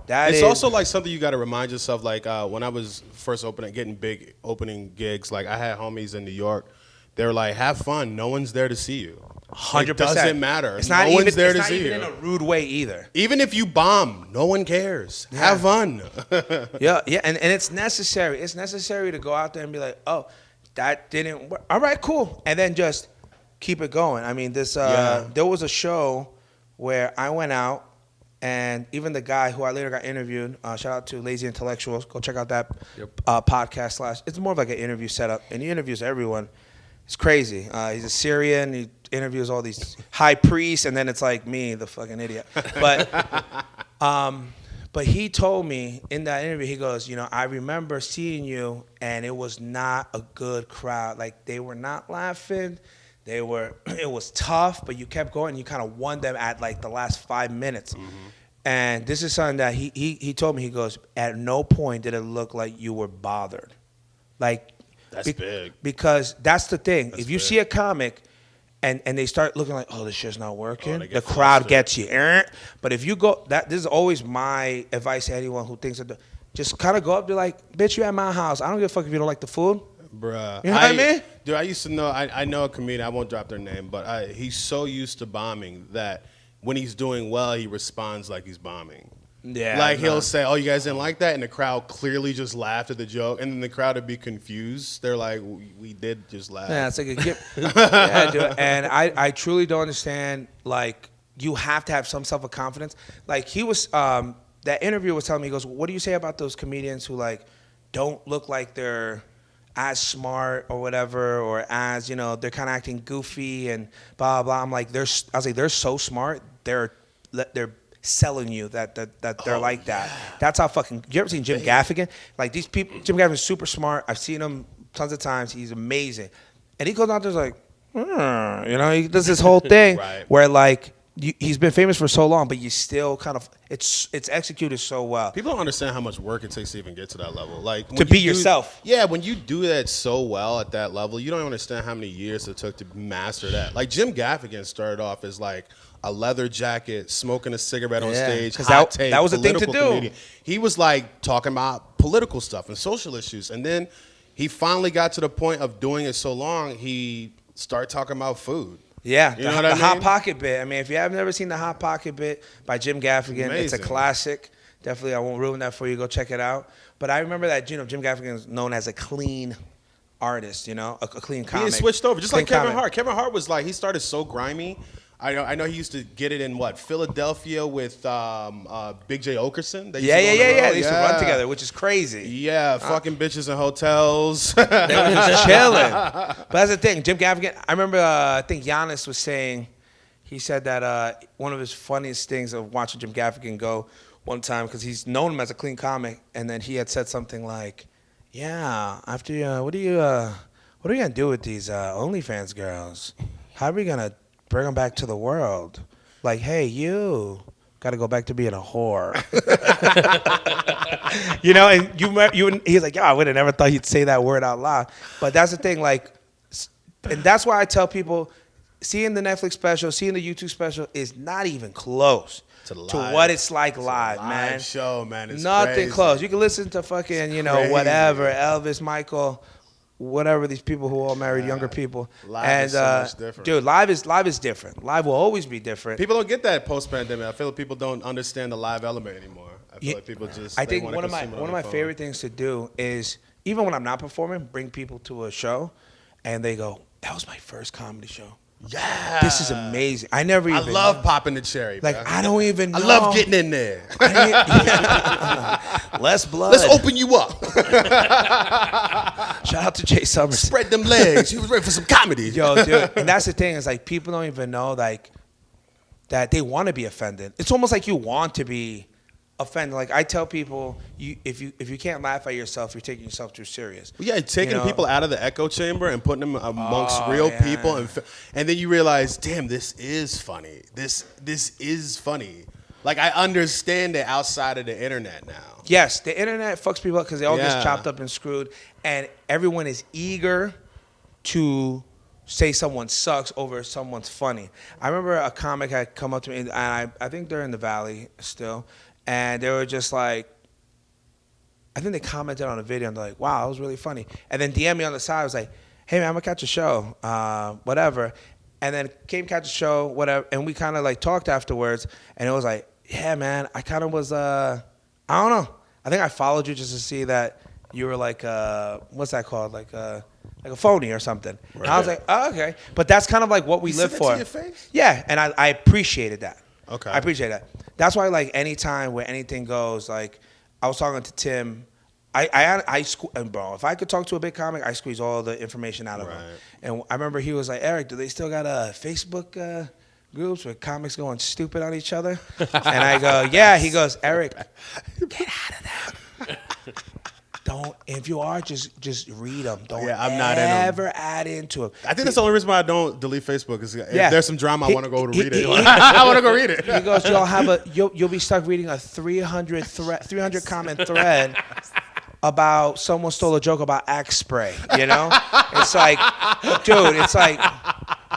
It's also like something you got to remind yourself. Like when I was first getting big opening gigs, like I had homies in New York. They were like, have fun. No one's there to see you. 100%. It doesn't matter. It's not no even, one's there it's to not see even you. in a rude way either. Even if you bomb, no one cares. Yeah. Have fun. Yeah, and it's necessary. It's necessary to go out there and be like, oh, that didn't work. All right, cool. And then just keep it going. I mean, there was a show where I went out, and even the guy who I later got interviewed, shout out to Lazy Intellectuals. Go check out that podcast / it's more of like an interview setup, and he interviews everyone. It's crazy. He's a Syrian. He interviews all these high priests, and then it's like me, the fucking idiot. But he told me in that interview, he goes, I remember seeing you, and it was not a good crowd. Like, they were not laughing. It was tough, but you kept going, and you kind of won them at, like, the last 5 minutes. Mm-hmm. And this is something that he told me. He goes, at no point did it look like you were bothered. Like, that's big. Because that's the thing. If you see a comic and they start looking like, oh, this shit's not working, the crowd gets you. But if you go, this is always my advice to anyone who thinks that, just kind of go up to like, bitch, you at my house. I don't give a fuck if you don't like the food. Bruh. You know what I mean? Dude, I used to know, I know a comedian, I won't drop their name, but he's so used to bombing that when he's doing well, he responds like he's bombing. Yeah, like he'll say, "Oh, you guys didn't like that," and the crowd clearly just laughed at the joke, and then the crowd would be confused. They're like, "We did just laugh." Yeah, it's like a gift. Yeah, dude. And I truly don't understand. Like, you have to have some self-confidence. Like he was, that interviewer was telling me, he goes, "What do you say about those comedians who like don't look like they're as smart or whatever, or as they're kind of acting goofy and blah blah." I'm like, I was like, they're so smart. They're selling you that they're like that. That's how fucking. You ever seen Jim Gaffigan? Like these people, Jim Gaffigan's super smart. I've seen him tons of times. He's amazing, and he goes out there like, he does this whole thing where like he's been famous for so long, but you still kind of it's executed so well. People don't understand how much work it takes to even get to that level. Like to be yourself. Yeah, when you do that so well at that level, you don't understand how many years it took to master that. Like Jim Gaffigan started off as like a leather jacket, smoking a cigarette on stage. Because that was the thing to do. Comedian. He was like talking about political stuff and social issues. And then he finally got to the point of doing it so long, he started talking about food. Yeah, You know the what I mean? Hot Pocket bit. I mean, if you have never seen the Hot Pocket bit by Jim Gaffigan, it's a Amazing. classic. Definitely, I won't ruin that for you. Go check it out. But I remember that, Jim Gaffigan is known as a clean artist, a clean comic. He switched over, just Clean like Kevin comic. Hart. Kevin Hart was like, he started so grimy. I know he used to get it in Philadelphia with Big J. Okerson. They used Yeah. to go on the road. They used to run together, which is crazy. Yeah, fucking bitches in hotels. They were just chilling. But that's the thing. Jim Gaffigan, I remember, I think Giannis was saying, he said that one of his funniest things of watching Jim Gaffigan go one time, because he's known him as a clean comic, and then he had said something like, yeah, after what are you going to do with these OnlyFans girls? How are we going to bring them back to the world? Like, hey, you got to go back to being a whore. And he's like, I would have never thought you'd say that word out loud. But that's the thing, like, and that's why I tell people, seeing the Netflix special, seeing the YouTube special is not even close to what it's like live, man. Live show, man. It's nothing crazy. close. You can listen to fucking, Crazy. whatever, Elvis, Michael, whatever, these people who all married younger people. Live is so much different. Dude, live is different. Live will always be different. People don't get that post-pandemic. I feel like people don't understand the live element anymore. I feel like people just. I they think wanna one of consume it on my their phone. favorite things to do is, even when I'm not performing, bring people to a show, and they go, "That was my first comedy show. Yeah. This is amazing. I never I even love popping the cherry. like bro. I don't even know. I love getting in there. Less blood. Let's open you up. Shout out to Jay Summers. Spread them legs. He was ready for some comedy. Yo, dude, and that's the thing, is like people don't even know like that they want to be offended. It's almost like you want to be offended. Like I tell people, if you can't laugh at yourself, you're taking yourself too serious. Yeah, taking people out of the echo chamber and putting them amongst real yeah. people, and then you realize, damn, this is funny. This is funny. Like I understand it outside of the internet now. Yes, the internet fucks people up because they all Yeah. get chopped up and screwed, and everyone is eager to say someone sucks over someone's funny. I remember a comic had come up to me, and I think they're in the Valley still, and they were just like, I think they commented on a video and they're like, wow, that was really funny. And then DM me on the side, I was like, hey man, I'm gonna catch a show, whatever. And then came catch a show, whatever, and we kind of like talked afterwards, and it was like, yeah man, I kind of was, I don't know. I think I followed you just to see that you were like, what's that called? Like a phony or something. Right. And I was like, oh, okay. But that's kind of like what we You live said that for. to your face? Yeah, and I appreciated that. Okay. I appreciate that. That's why, like, anytime where anything goes, like, I was talking to Tim. Bro, if I could talk to a big comic, I squeeze all the information out of him. And I remember he was like, Eric, do they still got Facebook groups where comics going stupid on each other? And I go, yeah. He goes, Eric, get out of that. Don't. If you are, just read them. Don't I'm not in 'em. ever add into them. I think that's the only reason why I don't delete Facebook. Is if Yeah. there's some drama, I want to go to read it. he- I want to go read it. He goes, you'll be stuck reading a 300 comment thread about someone stole a joke about Axe spray. It's like, dude, it's like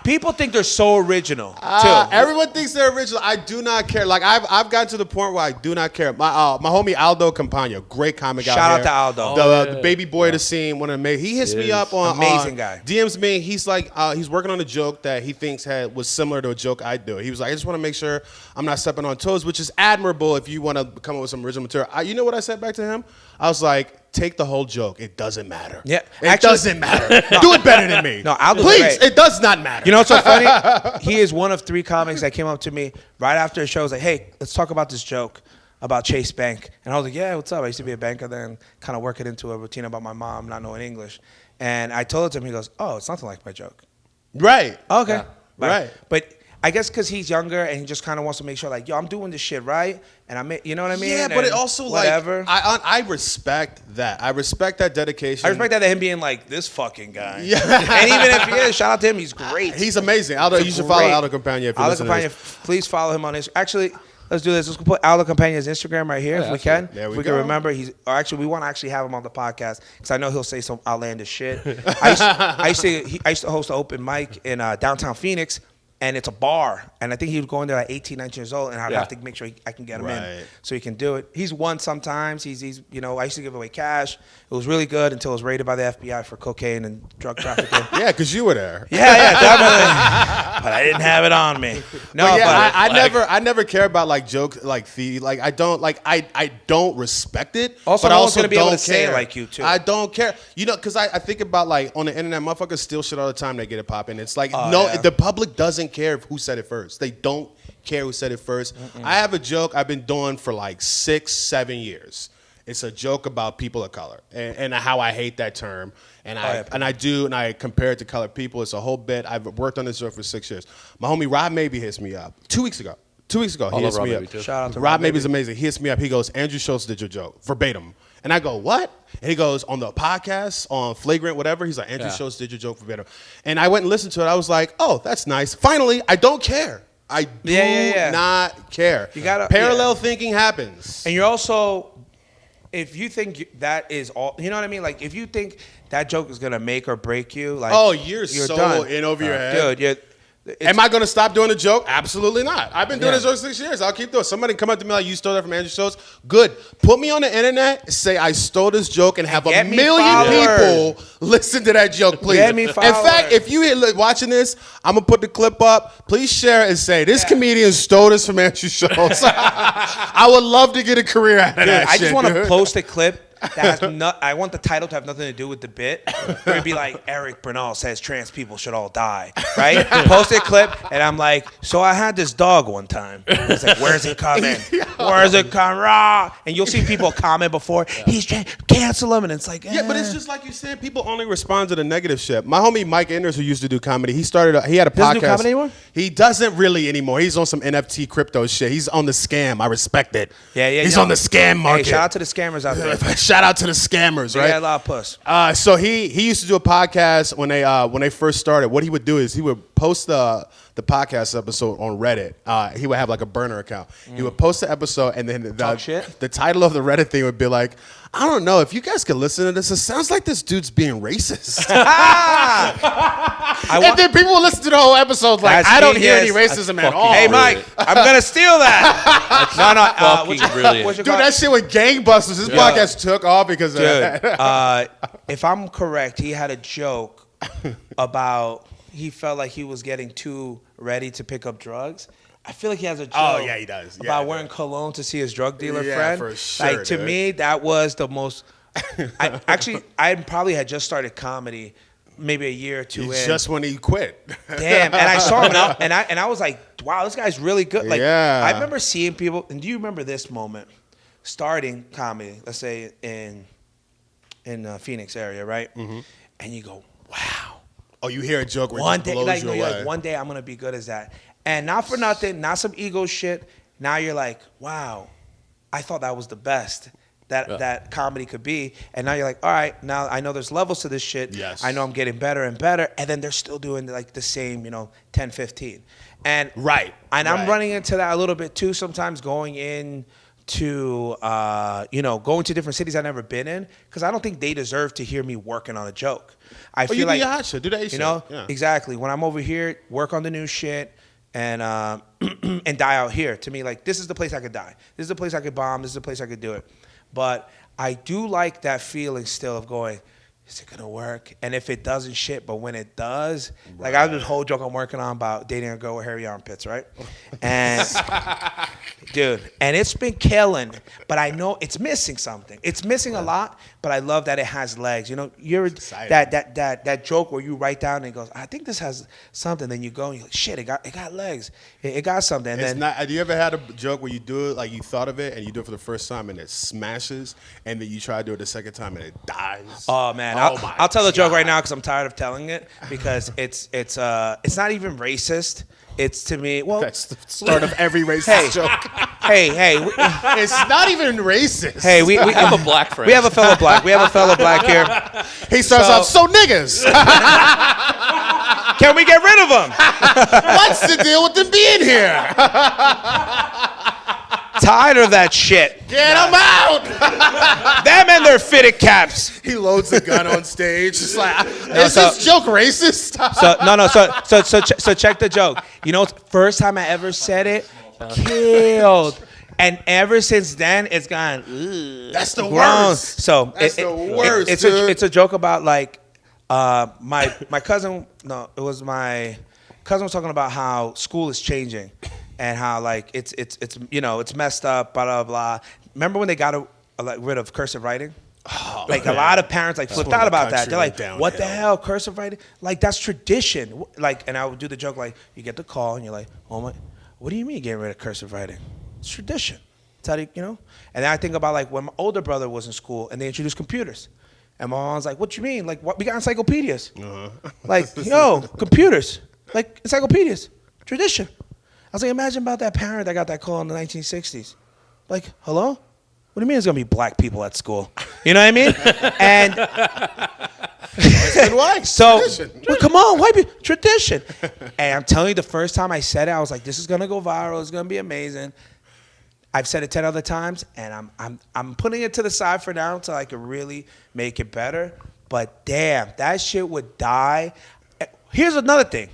people think they're so original too. Everyone thinks they're original. I do not care. Like I've gotten to the point where I do not care. My homie Aldo Campagna, great comic out Shout out here. to Aldo. The baby boy to scene, one of the he hits me up on Amazing guy. DMs me. He's like he's working on a joke that he thinks was similar to a joke I do. He was like, I just want to make sure I'm not stepping on toes, which is admirable if you want to come up with some original material. You know what I said back to him? I was like, take the whole joke. It doesn't matter. Yeah, it doesn't matter. Do it better than me. No, Aldo's please. great. It does not matter. You know what's so funny? He is one of 3 comics that came up to me right after the show. Was like, hey, let's talk about this joke about Chase Bank. And I was like, yeah, what's up? I used to be a banker then, kind of work it into a routine about my mom not knowing English. And I told it to him. He goes, oh, it's nothing like my joke. Right. Okay. Yeah. Right. But I guess because he's younger and he just kind of wants to make sure, like, yo, I'm doing this shit right. And you know what I mean? Yeah, but And it also whatever. like I respect that. I respect that dedication. I respect that him being like, this fucking guy. Yeah. And even if he is, shout out to him. He's great. He's amazing. Aldo, you should follow Aldo Campagna if you Aldo listen Campagna, to this. please follow him on Instagram. Actually, let's do this. Let's put Aldo Campagna's Instagram right here if we can. There we if we go. can remember. We want to actually have him on the podcast because I know he'll say some outlandish shit. I used to host an open mic in downtown Phoenix. and it's a bar. And I think he was going there at 18, 19 years old, and I'd have to make sure I can get him in so he can do it. He's won sometimes. He's you know, I used to give away cash. It was really good until it was raided by the FBI for cocaine and drug trafficking. Yeah, because you were there. Yeah, definitely. But I didn't have it on me. No, but yeah, but I never care about like jokes like the like I don't respect it. Also, but no I one's also gonna be able don't to say it care. like you too. I don't care. You know, because I think about like on the internet, motherfuckers steal shit all the time. They get it popping. It's like the public doesn't care who said it first. They don't care who said it 1st. I have a joke I've been doing for like 6-7 years. It's a joke about people of color and how I hate that term. And I compare it to colored people. It's a whole bit. I've worked on this joke for 6 years. My homie Rob Mabey hits me up 2 weeks ago. 2 weeks ago, he hits me up. Shout out to Rob Mabey's amazing. He hits me up. He goes, Andrew Schultz did your joke verbatim. And I go, what? And he goes, on the podcast, on Flagrant, whatever. He's like, Andrew Schultz did your joke verbatim. And I went and listened to it. I was like, oh, that's nice. Finally, I don't care. I do not care. You gotta parallel thinking happens. And you're also, if you think that is all, you know what I mean? Like, if you think that joke is gonna make or break you, like, you're so done. in over your head, dude. Am I going to stop doing a joke? Absolutely not. I've been doing this for 6 years. I'll keep doing it. Somebody come up to me like, you stole that from Andrew Schultz? Good. Put me on the internet, say I stole this joke, and have a million people listen to that joke, please. Get me followers. In fact, if you watching this, I'm going to put the clip up. Please share and say, this comedian stole this from Andrew Schultz. I would love to get a career out of that I shit. just want to post a clip that has I want the title to have nothing to do with the bit. Where it'd be like, Eric Bernal says trans people should all die, right? Post a clip, and I'm like, so I had this dog one time. It's like, where's it coming? Where's it coming? Rah! And you'll see people comment before, he's cancel him, and it's like, Yeah, but it's just like you said, people only respond to the negative shit. My homie Mike Enders, who used to do comedy, he had a podcast. Doesn't do comedy anymore? He doesn't really anymore. He's on some NFT crypto shit. He's on the scam. I respect it. Yeah. He's on the scam market. Hey, shout out to the scammers out there. Shout out to the scammers, right? Yeah, a lot of puss. So he used to do a podcast when they first started. What he would do is he would post the podcast episode on Reddit. He would have like a burner account. He would post the episode, and then the title of the Reddit thing would be like, I don't know if you guys can listen to this. It sounds like this dude's being racist. And then people will listen to the whole episode like, I don't hear any racism at all. Hey, Mike, I'm going to steal that. Dude, that shit with gangbusters. This podcast took off because of that. If I'm correct, he had a joke about he felt like he was getting too ready to pick up drugs. I feel like he has a joke. Oh, yeah, he does. About wearing cologne to see his drug dealer friend. Yeah, for sure. Like, to me, that was the most. I probably had just started comedy maybe a year or two in. Just when he quit. Damn. And I saw him out, and I was like, wow, this guy's really good. Like, yeah. I remember seeing people, and do you remember this moment? Starting comedy, let's say in Phoenix area, right? Mm-hmm. And you go, wow. Oh, you hear a joke where one it day, blows you're away. like, one day I'm gonna be good as that. And not for nothing, not some ego shit. Now you're like, wow, I thought that was the best that comedy could be. And now you're like, all right, now I know there's levels to this shit. Yes. I know I'm getting better and better. And then they're still doing like the same, 10, 15. And I'm running into that a little bit too sometimes, going in to going to different cities I've never been in, because I don't think they deserve to hear me working on a joke. I feel like do your hot shit, do that shit. Yeah. Exactly. When I'm over here, work on the new shit and and die out here. To me, like, this is the place I could die. This is the place I could bomb. This is the place I could do it. But I do like that feeling still of going, is it gonna work? And if it doesn't, shit. But when it does, like I have this whole joke I'm working on about dating a girl with hairy armpits, right? And dude, and it's been killing. But I know it's missing something. It's missing a lot. But I love that it has legs. You're that joke where you write down and it goes, I think this has something. Then you go and you're like, shit, it got legs. It got something. And then, have you ever had a joke where you do it like you thought of it and you do it for the first time and it smashes, and then you try to do it the second time and it dies? Oh man. I'll tell the joke right now because I'm tired of telling it, because it's not even racist. It's, to me, well, that's the start of every racist joke. Hey, it's not even racist. Hey, we have a black friend. We have a fellow black. We have a fellow black here. He starts off, so niggas. Can we get rid of them? What's the deal with them being here? tired of that shit. Get him out! Them and their fitted caps. He loads a gun on stage. It's like, is this joke racist? So check the joke. You know, first time I ever said it, killed. And ever since then, it's gone. That's the grown. worst. So That's the worst. It's a joke about like my cousin. No, it was my cousin was talking about how school is changing, and how like it's you know it's messed up. Blah blah blah. Remember when they got rid of cursive writing? Oh, like a lot of parents like flipped out about that. They're like, "What the hell, cursive writing? Like that's tradition." Like, and I would do the joke like, you get the call and you're like, "Oh my, what do you mean getting rid of cursive writing? It's tradition." It's how you know. And then I think about like when my older brother was in school and they introduced computers, and my mom's like, "What you mean? Like what? We got encyclopedias. Like yo, computers, like encyclopedias, tradition." I was like, imagine about that parent that got that call in the 1960s. Like, hello? What do you mean there's going to be black people at school? You know what I mean? And so, well, come on, white people, tradition. And I'm telling you, the first time I said it, I was like, this is going to go viral. It's going to be amazing. I've said it 10 other times, and I'm putting it to the side for now until I can really make it better. But damn, that shit would die. Here's another thing.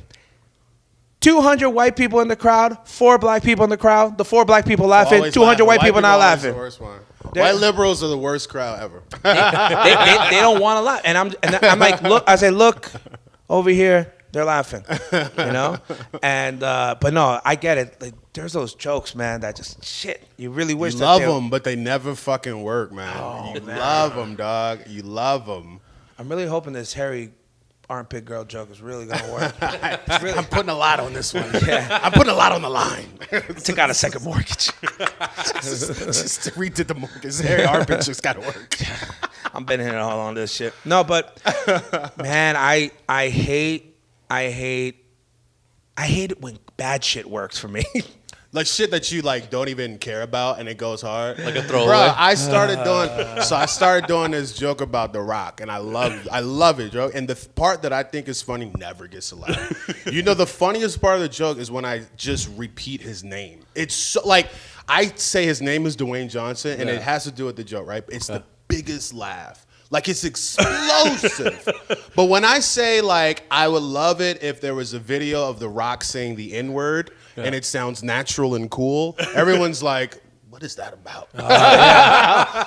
200 white people in the crowd, 4 black people in the crowd. The 4 black people laughing, 200 white people not laughing. White liberals are the worst crowd ever. They don't want to laugh, and I'm like, look. I say, look over here. They're laughing, you know. And but no, I get it. Like, there's those jokes, man. That just shit. You really wish you love them, but they never fucking work, man. Oh, you love them, dog. You love them. I'm really hoping this hairy armpit girl joke is really gonna work. I'm putting a lot on this one. Yeah. I'm putting a lot on the line. Took out a second mortgage. just redid the mortgage. Hairy armpit just gotta work. I'm betting it all on this shit. No, but man, I hate it when bad shit works for me. Like shit that you like don't even care about and it goes hard. Like a throwaway. Bro, I started doing this joke about The Rock, and I love it, joke. And the part that I think is funny never gets a laugh. You know, the funniest part of the joke is when I just repeat his name. It's so, like I say his name is Dwayne Johnson, and it has to do with the joke, right? It's the biggest laugh. Like it's explosive. But when I say like I would love it if there was a video of The Rock saying the N-word and it sounds natural and cool, everyone's like, what is that about?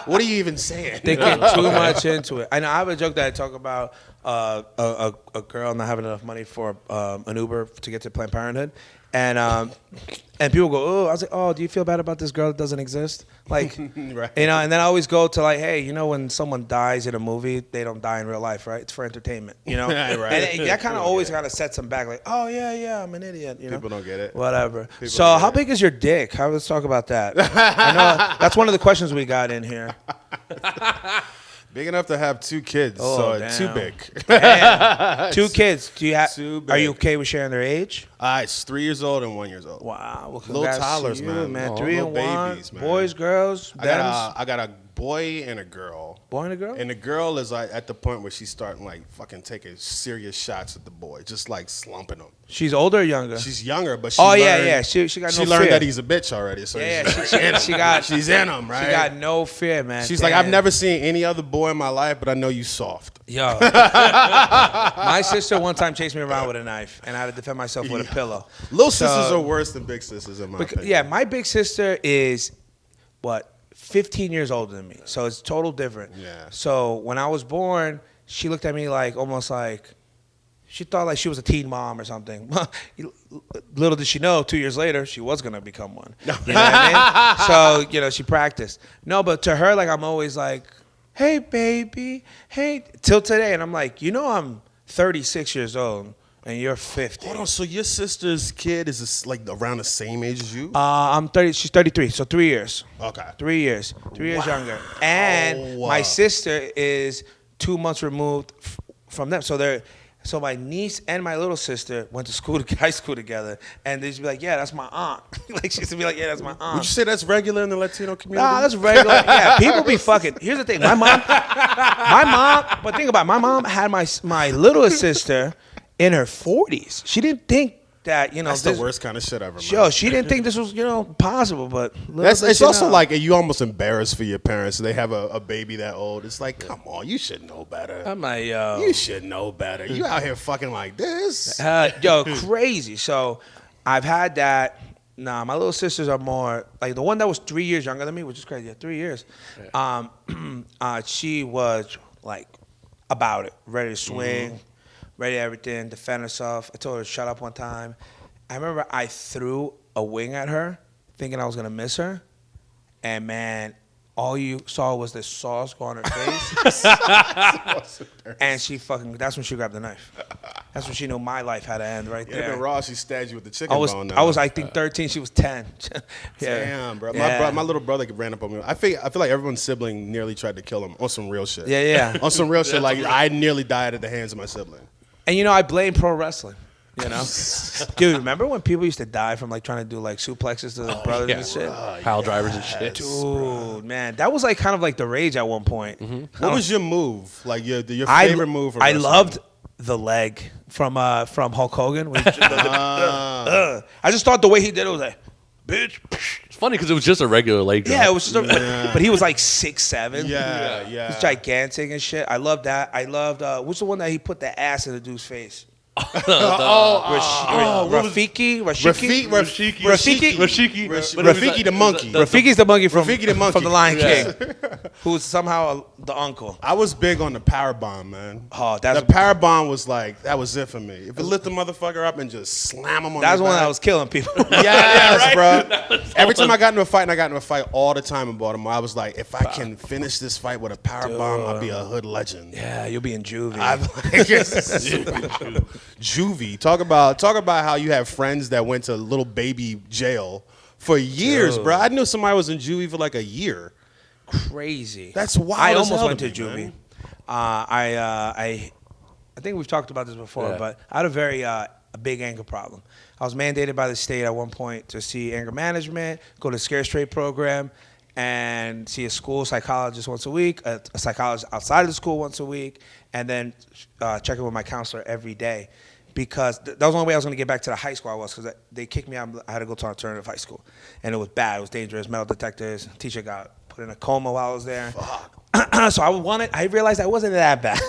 What are you even saying? Thinking too much into it. I know I have a joke that I talk about a girl not having enough money for an Uber to get to Planned Parenthood. And people go, oh, I was like, oh, do you feel bad about this girl that doesn't exist? Like, right. you know, and then I always go to like, hey, you know, when someone dies in a movie, they don't die in real life, right? It's for entertainment, you know? Right. And that kind of always kind of sets them back, like, oh, yeah, I'm an idiot, you know? People don't get it. Whatever. So how big is your dick? Let's talk about that. I know that's one of the questions we got in here. Big enough to have 2 kids, so it's too big. Damn. 2 kids. Do you have? Too big. Are you okay with sharing their age? It's 3 years old and 1 year old. Wow, well, Little toddlers, to you, man. 3 and 1, babies, man. boys, girls. I got a boy and a girl. Boy and a girl. And the girl is like at the point where she's starting like fucking taking serious shots at the boy, just like slumping him. She's older or younger? She's younger, but she yeah. She got no fear. She learned that he's a bitch already. So she's in him, right? She got no fear, man. She's like, I've never seen any other boy in my life, but I know you soft. Yo, my sister one time chased me around with a knife, and I had to defend myself with a pillow. Little sisters are worse than big sisters in my opinion. Yeah, my big sister is 15 years older than me, so it's total different. Yeah. So when I was born, she looked at me like almost like she thought like she was a teen mom or something. Little did she know, 2 years later, she was gonna become one. You know what I mean? So you know, she practiced. No, but to her, like I'm always like, hey baby, hey, till today, and I'm like, you know, I'm 36 years old. And you're 50. Hold on, so your sister's kid is like around the same age as you? I'm 30. She's 33, so 3 years. Okay. 3 years. 3 years younger. And my sister is 2 months removed from them. So my niece and my little sister went to high school together, and they'd be like, "Yeah, that's my aunt." Like she used to be like, "Yeah, that's my aunt." Would you say that's regular in the Latino community? Nah, that's regular. Yeah, people be fucking. Here's the thing, my mom. But think about it, my mom had my littlest sister in her 40s. She didn't think that That's the worst kind of shit ever, man. Yo, she didn't think this was possible, but It's also like you almost embarrassed for your parents. They have a baby that old. It's like, come on, you should know better. I'm like, yo, You should know better. You out here fucking like this. yo, crazy. So I've had that. Nah, my little sisters are more like the one that was 3 years younger than me, which is crazy. Yeah, 3 years. She was like about it, ready to swing, ready to everything, defend herself. I told her to shut up one time. I remember I threw a wing at her, thinking I was gonna miss her, and man, all you saw was this sauce go on her face. And that's when she grabbed the knife. That's when she knew my life had to end right there. Even raw, she stabbed you with the chicken bone. I was, I think, 13. She was 10. Damn, bro. My little brother ran up on me. I feel like everyone's sibling nearly tried to kill him on some real shit. Yeah. On some real shit. Like, I nearly died at the hands of my sibling. And, I blame pro wrestling. Dude, remember when people used to die from like trying to do like suplexes to their brothers and shit? Pile drivers and shit. Dude, man, that was like kind of like the rage at one point. What was your move? Like your favorite move? I loved the leg from Hulk Hogan. I just thought the way he did it was like, bitch. It's funny because it was just a regular leg drop. Yeah, it was just but he was like 6'7". Yeah. He's gigantic and shit. I loved that. I loved what's the one that he put the ass in the dude's face? Rafiki the monkey. Rafiki's the monkey from from the Lion King, who's somehow the uncle. I was big on the power bomb, man. Oh, the power bomb was like that was it for me. If it lift the motherfucker up and just slam him on. That's the one that was killing people. Yes, bro. Every time I got into a fight, and I got into a fight all the time in Baltimore, I was like, if I can finish this fight with a power bomb, I'll be a hood legend. Yeah, you'll be in juvie. Juvie. Talk about how you have friends that went to little baby jail for years, bro. I knew somebody was in juvie for like a year. Crazy. That's wild. I as almost hell went to me, juvie. Man. I think we've talked about this before, but I had a very a big anger problem. I was mandated by the state at one point to see anger management, go to the Scare Straight program, and see a school psychologist once a week, a psychologist outside of the school once a week, and then check in with my counselor every day. Because that was the only way I was going to get back to the high school I was, because they kicked me out. I had to go to alternative high school. And it was bad. It was dangerous. Metal detectors. Teacher got put in a coma while I was there. So I realized I wasn't that bad.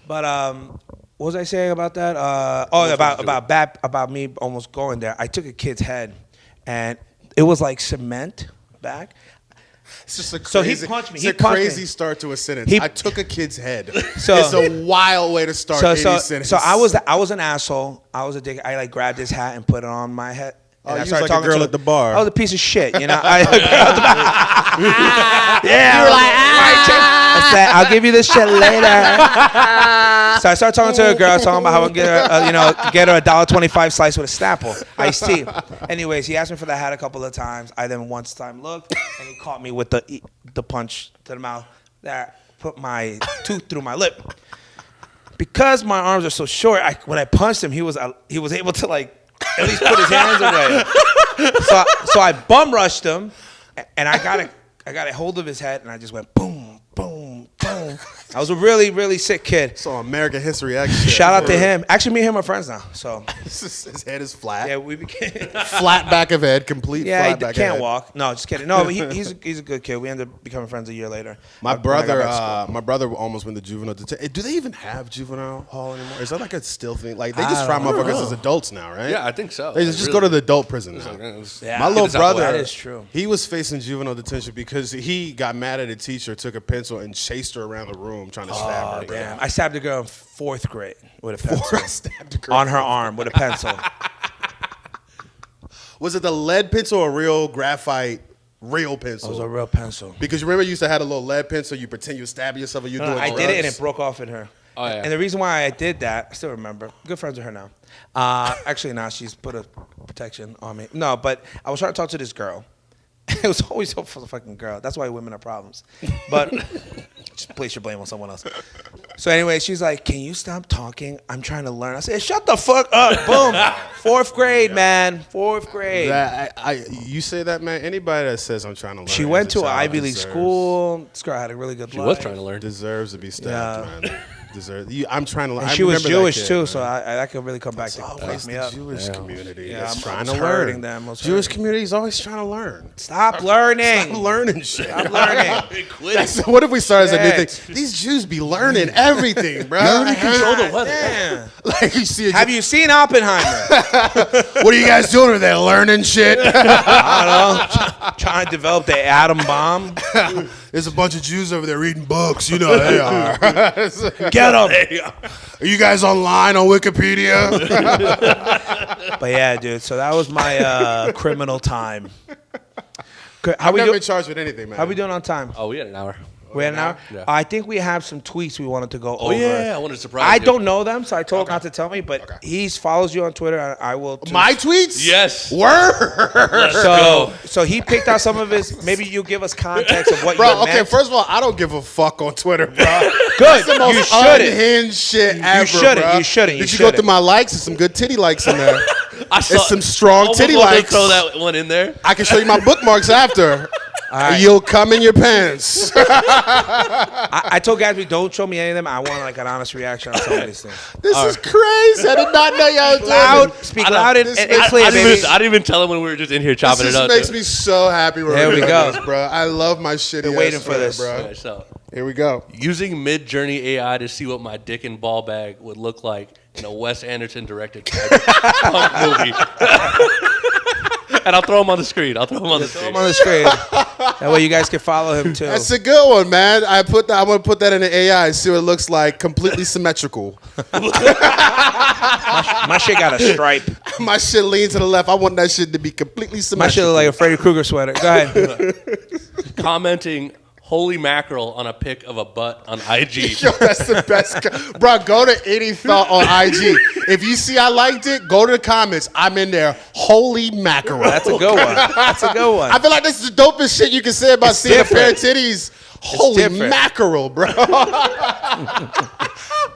What was I saying about that? About me almost going there. I took a kid's head, and it was like cement back. It's just a crazy, so he punched me. It's a crazy start to a sentence. I took a kid's head. So it's a wild way to start any sentence. So I was an asshole. I was a dick. I like grabbed his hat and put it on my head. And I started talking to a girl at the bar. I was a piece of shit, I yeah. You were like, I said, I'll give you this shit later. So I started talking to a girl, talking about how I'm gonna get her $1.25 slice with a Snapple, iced tea. Anyways, he asked me for the hat a couple of times. I then one time looked, and he caught me with the punch to the mouth. That put my tooth through my lip. Because my arms are so short, when I punched him, he was able to like at least put his hands away. So I bum rushed him, and I got a hold of his head, and I just went boom, boom, boom. I was a really, really sick kid. So American History X shit. Shout out to him. Actually, me and him are friends now. So his head is flat. Yeah, we became flat back of head, complete. Yeah, flat he back can't of head. walk. No, just kidding. No, but he's a good kid. We ended up becoming friends a year later. My brother almost went to juvenile detention. Do they even have juvenile hall anymore? Is that like a still thing? Like they just try motherfuckers as adults now, right? Yeah, I think so. They just go to the adult prison now. Yeah. My little brother, that is true. He was facing juvenile detention because he got mad at a teacher, took a pencil and chased her around the room trying to stab her. Damn. I stabbed a girl in 4th grade with a pencil. I stabbed a girl on her arm with a pencil. Was it the lead pencil or real graphite? Real pencil. It was a real pencil. Because you remember you used to have a little lead pencil, you pretend you stab yourself or you doing drugs. I did it and it broke off in her. Oh, yeah. And the reason why I did that, I still remember. Good friends with her now. Actually, now she's put a protection on me. No, but I was trying to talk to this girl. It was always so for the fucking girl. That's why women are problems. But just place your blame on someone else. So anyway, she's like, "Can you stop talking? I'm trying to learn." I said, "Shut the fuck up!" Boom. 4th grade, man. 4th grade. You say that, man. Anybody that says I'm trying to learn. She went to an Ivy League school. This girl had a really good life. She was trying to learn. Deserves to be stabbed, man. deserve. I'm trying to. And I she was remember that Jewish kid, too, man. so that could really come back It's to always fuck me the up. Jewish community Yeah, that's I'm trying to hurting learn. them. I was Jewish hurting. community is always trying to learn. Stop learning. Stop learning shit. Stop learning. What if we start as a new Shit. thing? These Jews be learning everything, bro. Learning control the weather. Damn. Like you see, Have you seen Oppenheimer? what are you guys doing over there? Learning shit. I don't know. Trying to develop the atom bomb. There's a bunch of Jews over there reading books. You know how they are. Get them. Are you guys online on Wikipedia? But yeah, dude. So that was my criminal time. How I've we never do? been charged with anything, man. How we doing on time? Oh, we had an hour. We had an hour. Yeah. I think we have some tweets we wanted to go Oh over. yeah, I wanted to surprise I you. don't know them, so I told him not to tell me. But he follows you on Twitter. And I will. Too. My tweets? Yes. Word. Let's So, go. so he picked out some of his. Maybe you give us context of what Bro, you okay, meant. first of all, I don't give a fuck on Twitter, bro. Good. That's the most You shouldn't. unhinged shit ever, shouldn't. bro. You shouldn't. You Did you go shouldn't. through my likes? There's some good titty likes in there. I saw It's some strong almost titty wanted to likes. Throw that one in there. I can show you my bookmarks after. right. You'll come in your pants. I told Gatsby, don't show me any of them. I want like an honest reaction on some of these things. This is crazy. I did not know y'all was doing Loud, this. speak I don't- loud and, this and makes- clear, baby. I didn't even tell him when we were just in here This chopping it just up. makes me so happy. There we doing go. this, bro. I love my shitty. Been waiting ass for Twitter, this. bro. Okay, so, Here we go. using Mid-Journey AI to see what my dick and ball bag would look like in a Wes Anderson directed punk movie. And I'll throw him on the screen. Throw him on the screen. That way you guys can follow him too. That's a good one, man. I want to put that in the AI and see what it looks like. Completely symmetrical. My shit got a stripe. My shit leans to the left. I want that shit to be completely My shit symmetrical. look like a Freddy Krueger sweater. Go ahead. Commenting holy mackerel on a pic of a butt on IG. Yo, that's the best. Bro, go to any thought on IG. If you see I liked it, go to the comments. I'm in there. Holy mackerel. That's a good one. That's a good one. I feel like this is the dopest shit you can say about It's seeing a pair of different. titties. Holy different. mackerel, bro.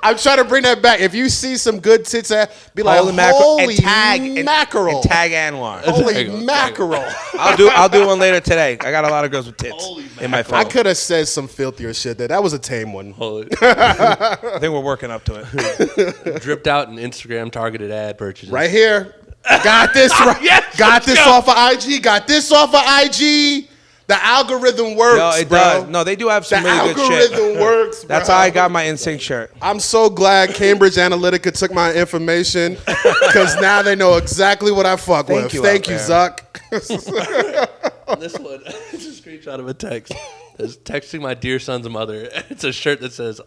I'm trying to bring that back. If you see some good tits, be like, Holy mackerel. holy And tag mackerel. And tag Anwar. There Holy you go. mackerel. I'll do one later today. I got a lot of girls with tits in my phone. I could have said some filthier shit there. That was a tame one. Holy- I think we're working up to it. dripped out in Instagram targeted ad purchases. Right here. Got this right. Yes, Got let's this go. off of IG. Got this off of IG. The algorithm works, No, it bro. does. No, they do have The some really good shit. algorithm works, bro. That's how I got my NSYNC shirt. I'm so glad Cambridge Analytica took my information because now they know exactly what I fuck Thank with. you Thank out you, there. Zuck. This one, it's a screenshot of a text. It's texting my dear son's mother. It's a shirt that says,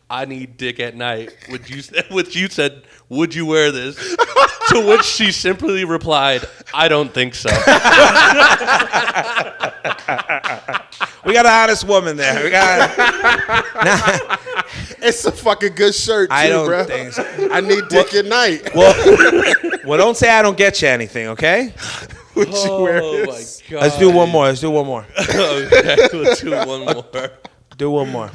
"I need dick at night." Which you said, "Would you wear this?" To which she simply replied, "I don't think so." We got an honest woman there. We got. It's a fucking good shirt, too, I don't bro. think so. I need dick at night. Well, don't say I don't get you anything, okay? Would you wear Oh my this? god. Let's do one more. Let's do one more. Okay, let's do one more. Do one more.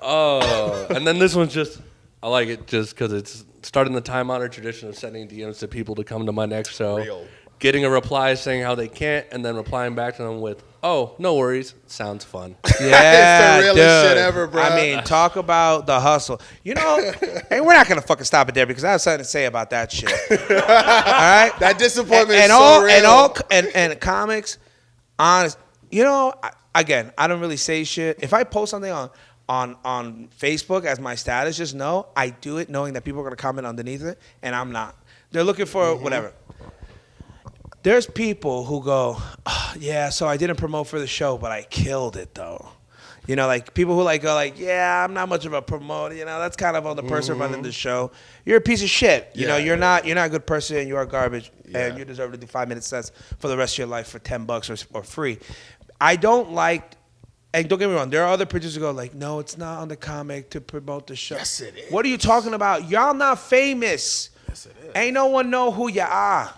Oh, and then this one's just, I like it just because it's starting the time-honored tradition of sending DMs to people to come to my next show. Real. Getting a reply saying how they can't, and then replying back to them with, "Oh, no worries. Sounds fun." Yeah, It's the realest shit ever, bro. I mean, talk about the hustle. You know, and we're not gonna fucking stop it there because I have something to say about that shit. All right, That disappointment and is all so real. and comics, honest. You know, again, I don't really say shit. If I post something on Facebook as my status, just know I do it knowing that people are gonna comment underneath it, and I'm not. They're looking for whatever. There's people who go, oh, yeah, so I didn't promote for the show, but I killed it though. You know, like people who like go like, yeah, I'm not much of a promoter. You know, that's kind of on the person running the show. You're a piece of shit. You know, you're not a good person. And you are garbage, and you deserve to do 5-minute sets for the rest of your life for $10 or free. I don't like. And don't get me wrong, there are other producers who go like, no, it's not on the comic to promote the show. Yes, it is. What are you talking about? Y'all not famous. Yes, it is. Ain't no one know who you are.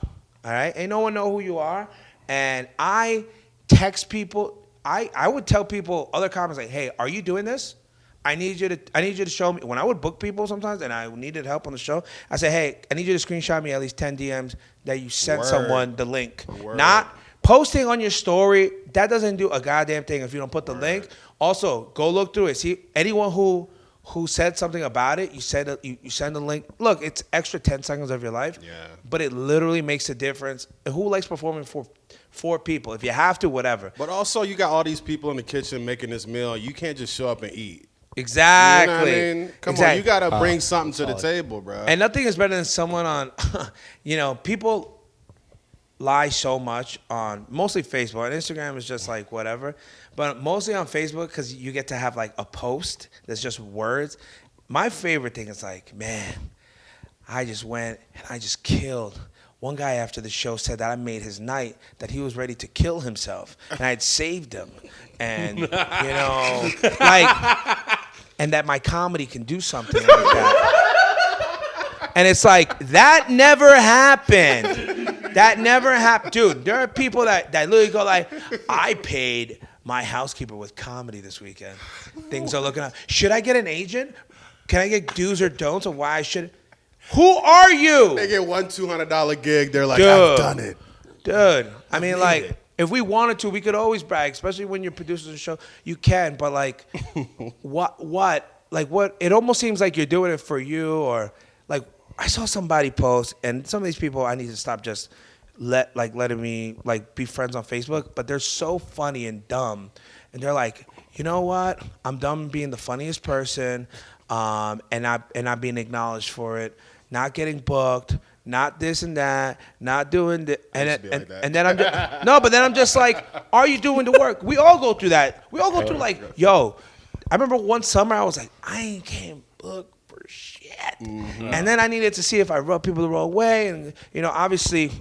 All right? Ain't no one know who you are. And I text people. I would tell people, other comics, like, hey, are you doing this? I need you to show me. When I would book people sometimes and I needed help on the show, I say, hey, I need you to screenshot me at least 10 DMs that you sent someone the link. Not posting on your story. That doesn't do a goddamn thing if you don't put the link. Also, go look through it. See, anyone who who said something about it, you send a link. Look, it's extra 10 seconds of your life. Yeah. But it literally makes a difference. Who likes performing for 4 people? If you have to, whatever. But also, you got all these people in the kitchen making this meal. You can't just show up and eat. Exactly. You know what I mean? Come on, you got to bring something to the table, bro. And nothing is better than someone on, people lie so much on mostly Facebook. And Instagram is just like whatever. But mostly on Facebook because you get to have like a post that's just words. My favorite thing is like, man, I just went and I just killed. One guy after the show said that I made his night, that he was ready to kill himself. And I had saved him. And, and that my comedy can do something like that. And it's like, that never happened. That never happened. Dude, there are people that literally go like, I paid my housekeeper with comedy this weekend. Things are looking up. Should I get an agent? Can I get do's or don'ts of why I should? Who are you? They get one $200 gig. They're like, I've done it. Dude, I mean, like, if we wanted to, we could always brag, especially when you're producing a show. You can, but like, what? Like, what? It almost seems like you're doing it for you, or like, I saw somebody post, and some of these people, I need to stop just letting me like be friends on Facebook, but they're so funny and dumb, and they're like, you know what? I'm done being the funniest person, and not being acknowledged for it, not getting booked. Not this and that, not doing the, and then I'm just, no, but then I'm just like, are you doing the work? We all go through that. We all go through like, yo, I remember one summer I was like, I ain't getting booked for shit, and then I needed to see if I rub people the wrong way, and obviously,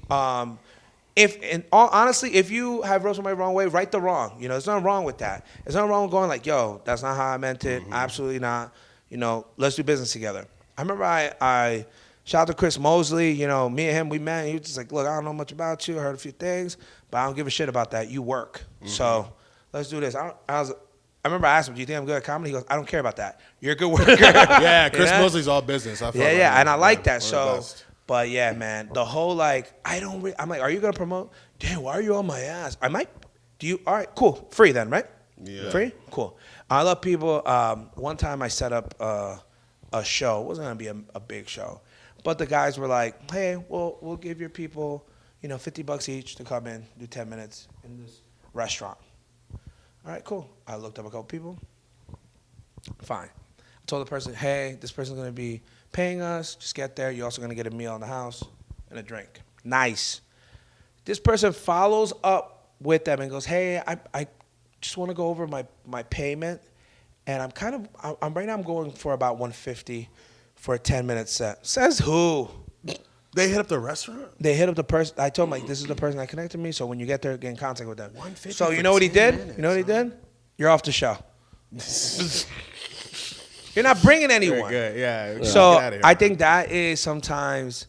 if in all honesty, if you have rubbed somebody the wrong way, right the wrong. There's nothing wrong with that. There's nothing wrong with going like, yo, that's not how I meant it. Absolutely not. Let's do business together. I remember I shout out to Chris Mosley. Me and him, we met. He was just like, look, I don't know much about you. I heard a few things, but I don't give a shit about that. You work. So let's do this. I remember I asked him, do you think I'm good at comedy? He goes, I don't care about that. You're a good worker. Yeah, Chris Mosley's all business. And I like that. So, but yeah, man, the whole like, I'm like, are you going to promote? Damn, why are you on my ass? I might. All right, cool. Free then, right? Yeah. Free? Cool. I love people. One time I set up a show. It wasn't going to be a big show. But the guys were like, hey, we'll give your people, $50 each to come in, do 10 minutes in this restaurant. All right, cool. I looked up a couple people. Fine. I told the person, hey, this person's going to be paying us. Just get there. You're also going to get a meal in the house and a drink. Nice. This person follows up with them and goes, hey, I just want to go over my payment. And I'm right now I'm going for about $150 for a 10-minute set. Says who? They hit up the restaurant? They hit up the person. I told him, like, this is the person that connected me, so when you get there, get in contact with them. $150 So you for know what he 10 did? minutes, You know what he did? You're off the show. You're not bringing anyone. Very good. Yeah. So Get outta here, I man. think that is sometimes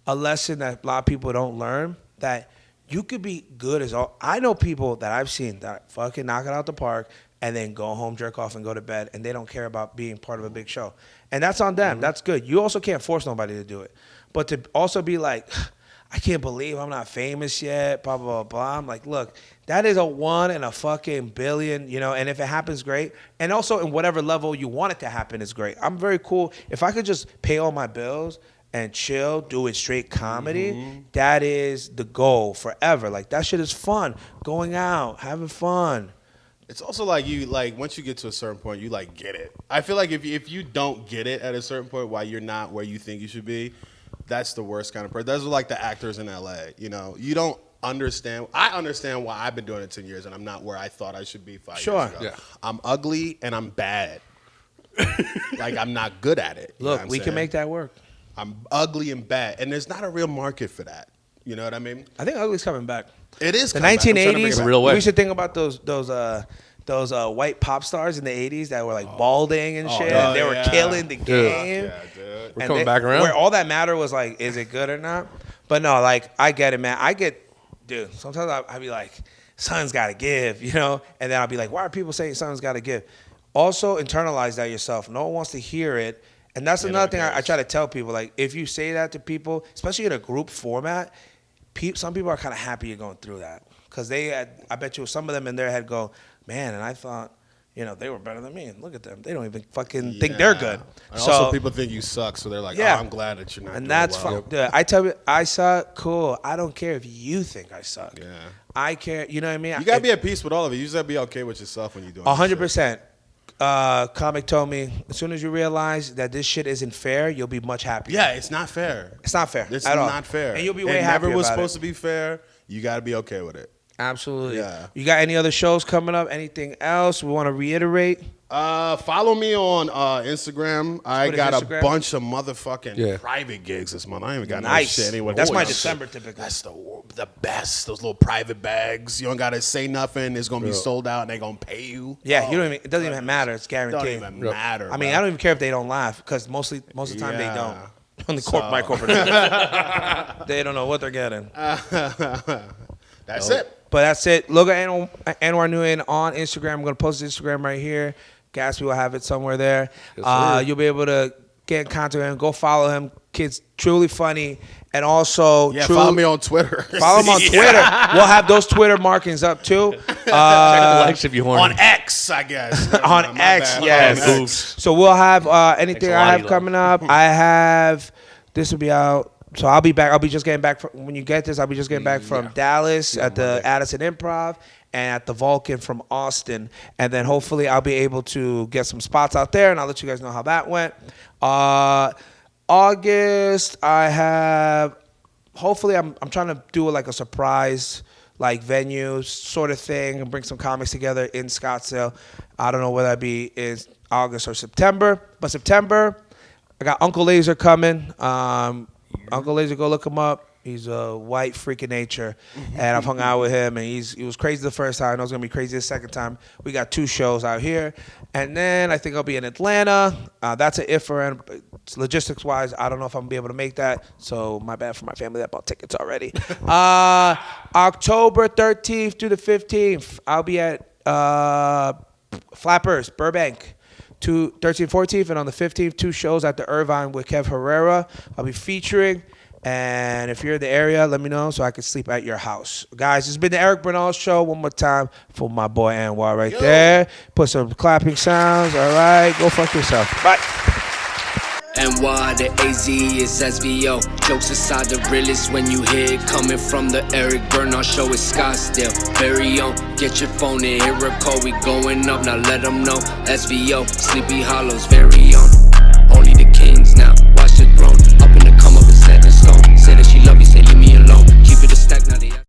a lesson that a lot of people don't learn, that you could be good as all. I know people that I've seen that fucking knock it out the park and then go home, jerk off, and go to bed, and they don't care about being part of a big show. And that's on them. That's good. You also can't force nobody to do it. But to also be like, I can't believe I'm not famous yet, blah, blah, blah, blah. I'm like, look, that is a 1 in a fucking billion, and if it happens, great. And also in whatever level you want it to happen is great. I'm very cool. If I could just pay all my bills and chill, do it straight comedy, that is the goal forever. Like, that shit is fun. Going out, having fun. It's also like once you get to a certain point, you like get it. I feel like if you don't get it at a certain point, why you're not where you think you should be, that's the worst kind of person. Those are like the actors in LA. You don't understand. I understand why I've been doing it 10 years and I'm not where I thought I should be 5 years ago. Yeah. I'm ugly and I'm bad. Like, I'm not good at it. Look, we can make that work. I'm ugly and bad, and there's not a real market for that. You know what I mean? I think ugly's coming back. It is The coming back. I'm trying to bring it 1980s, back. real way. we should think about those white pop stars in the 80s that were like balding and shit. yeah. And they were killing the game. Yeah, dude. We're And coming back around. Where all that mattered was like, is it good or not? But no, like, I get it, man. Dude, sometimes I be like, something's got to give, And then I'll be like, why are people saying something's got to give? Also, internalize that yourself. No one wants to hear it. And that's another thing I try to tell people. Like, if you say that to people, especially in a group format, some people are kind of happy you're going through that. Because I bet you some of them in their head go, man, and I thought, they were better than me. And look at them. They don't even fucking think they're good. And So also, people think you suck, so they're like, "Oh, I'm glad that you're not." And doing that's well. fine. Yeah, I tell you, I suck. Cool. I don't care if you think I suck. Yeah. I care. You know what I mean? You gotta be at peace with all of it. You just gotta be okay with yourself when you're doing. 100%. Comic told me, as soon as you realize that this shit isn't fair, you'll be much happier. Yeah, it's not fair. It's not fair. It's at all. not fair. And you'll be way it happier never was about supposed it. to be fair. You gotta be okay with it. Absolutely. Yeah. You got any other shows coming up? Anything else we want to reiterate? Follow me on Instagram. I What is got Instagram? a bunch of motherfucking private gigs this month. I ain't even got Nice. no shit anywhere. That's my Boy, December typically. That's the best. Those little private bags. You don't gotta say nothing. It's gonna be sold out, and they gonna pay you. Yeah, you don't even. It doesn't even matter. It's It don't guaranteed. even matter. I mean, I don't even care if they don't laugh because most of the time they don't. On the my corporate, they don't know what they're getting. That's it. But that's it. Look at Anwar Nguyen on Instagram. I'm gonna post his Instagram right here. Gatsby will have it somewhere there. You'll be able to get in contact with him. Go follow him. Kid's truly funny. And also, Follow me on Twitter. Follow him on Twitter. We'll have those Twitter markings up too. Check the likes if you're horny. On X, I guess. On My X, bad. yes. On X. So we'll have anything Thanks a I lot, have Elon. coming up. I have this will be out. So I'll be back. I'll be just getting back from when you get this. I'll be just getting back from Dallas at the Addison Improv and at the Vulcan from Austin, and then hopefully I'll be able to get some spots out there, and I'll let you guys know how that went. August, I have. Hopefully, I'm trying to do like a surprise like venue sort of thing and bring some comics together in Scottsdale. I don't know whether that be in August or September, but September, I got Uncle Laser coming. Uncle Laser, go look him up. He's a white freak of nature, and I've hung out with him, and he was crazy the first time. I know it's gonna be crazy the second time. We got 2 shows out here, and then I think I'll be in Atlanta. That's an if for him. Logistics wise, I don't know if I'm gonna be able to make that, so my bad for my family that bought tickets already. October 13th through the 15th, I'll be at Flappers, Burbank. 13th, 14th, and on the 15th, 2 shows at the Irvine with Kev Herrera. I'll be featuring, and if you're in the area, let me know so I can sleep at your house. Guys, this has been the Eric Bernal Show. One more time for my boy Anwar right there. Put some clapping sounds. All right, go fuck yourself. Bye. NY, the AZ is SVO. Jokes aside, the realest when you hear it coming from the Eric Bernal Show is Scottsdale. Very own, get your phone and hear a call. We going up, now let them know. SVO, Sleepy Hollows, very own. Only the kings now, watch the throne. Up in the come up and set in stone. Say that she love you, say you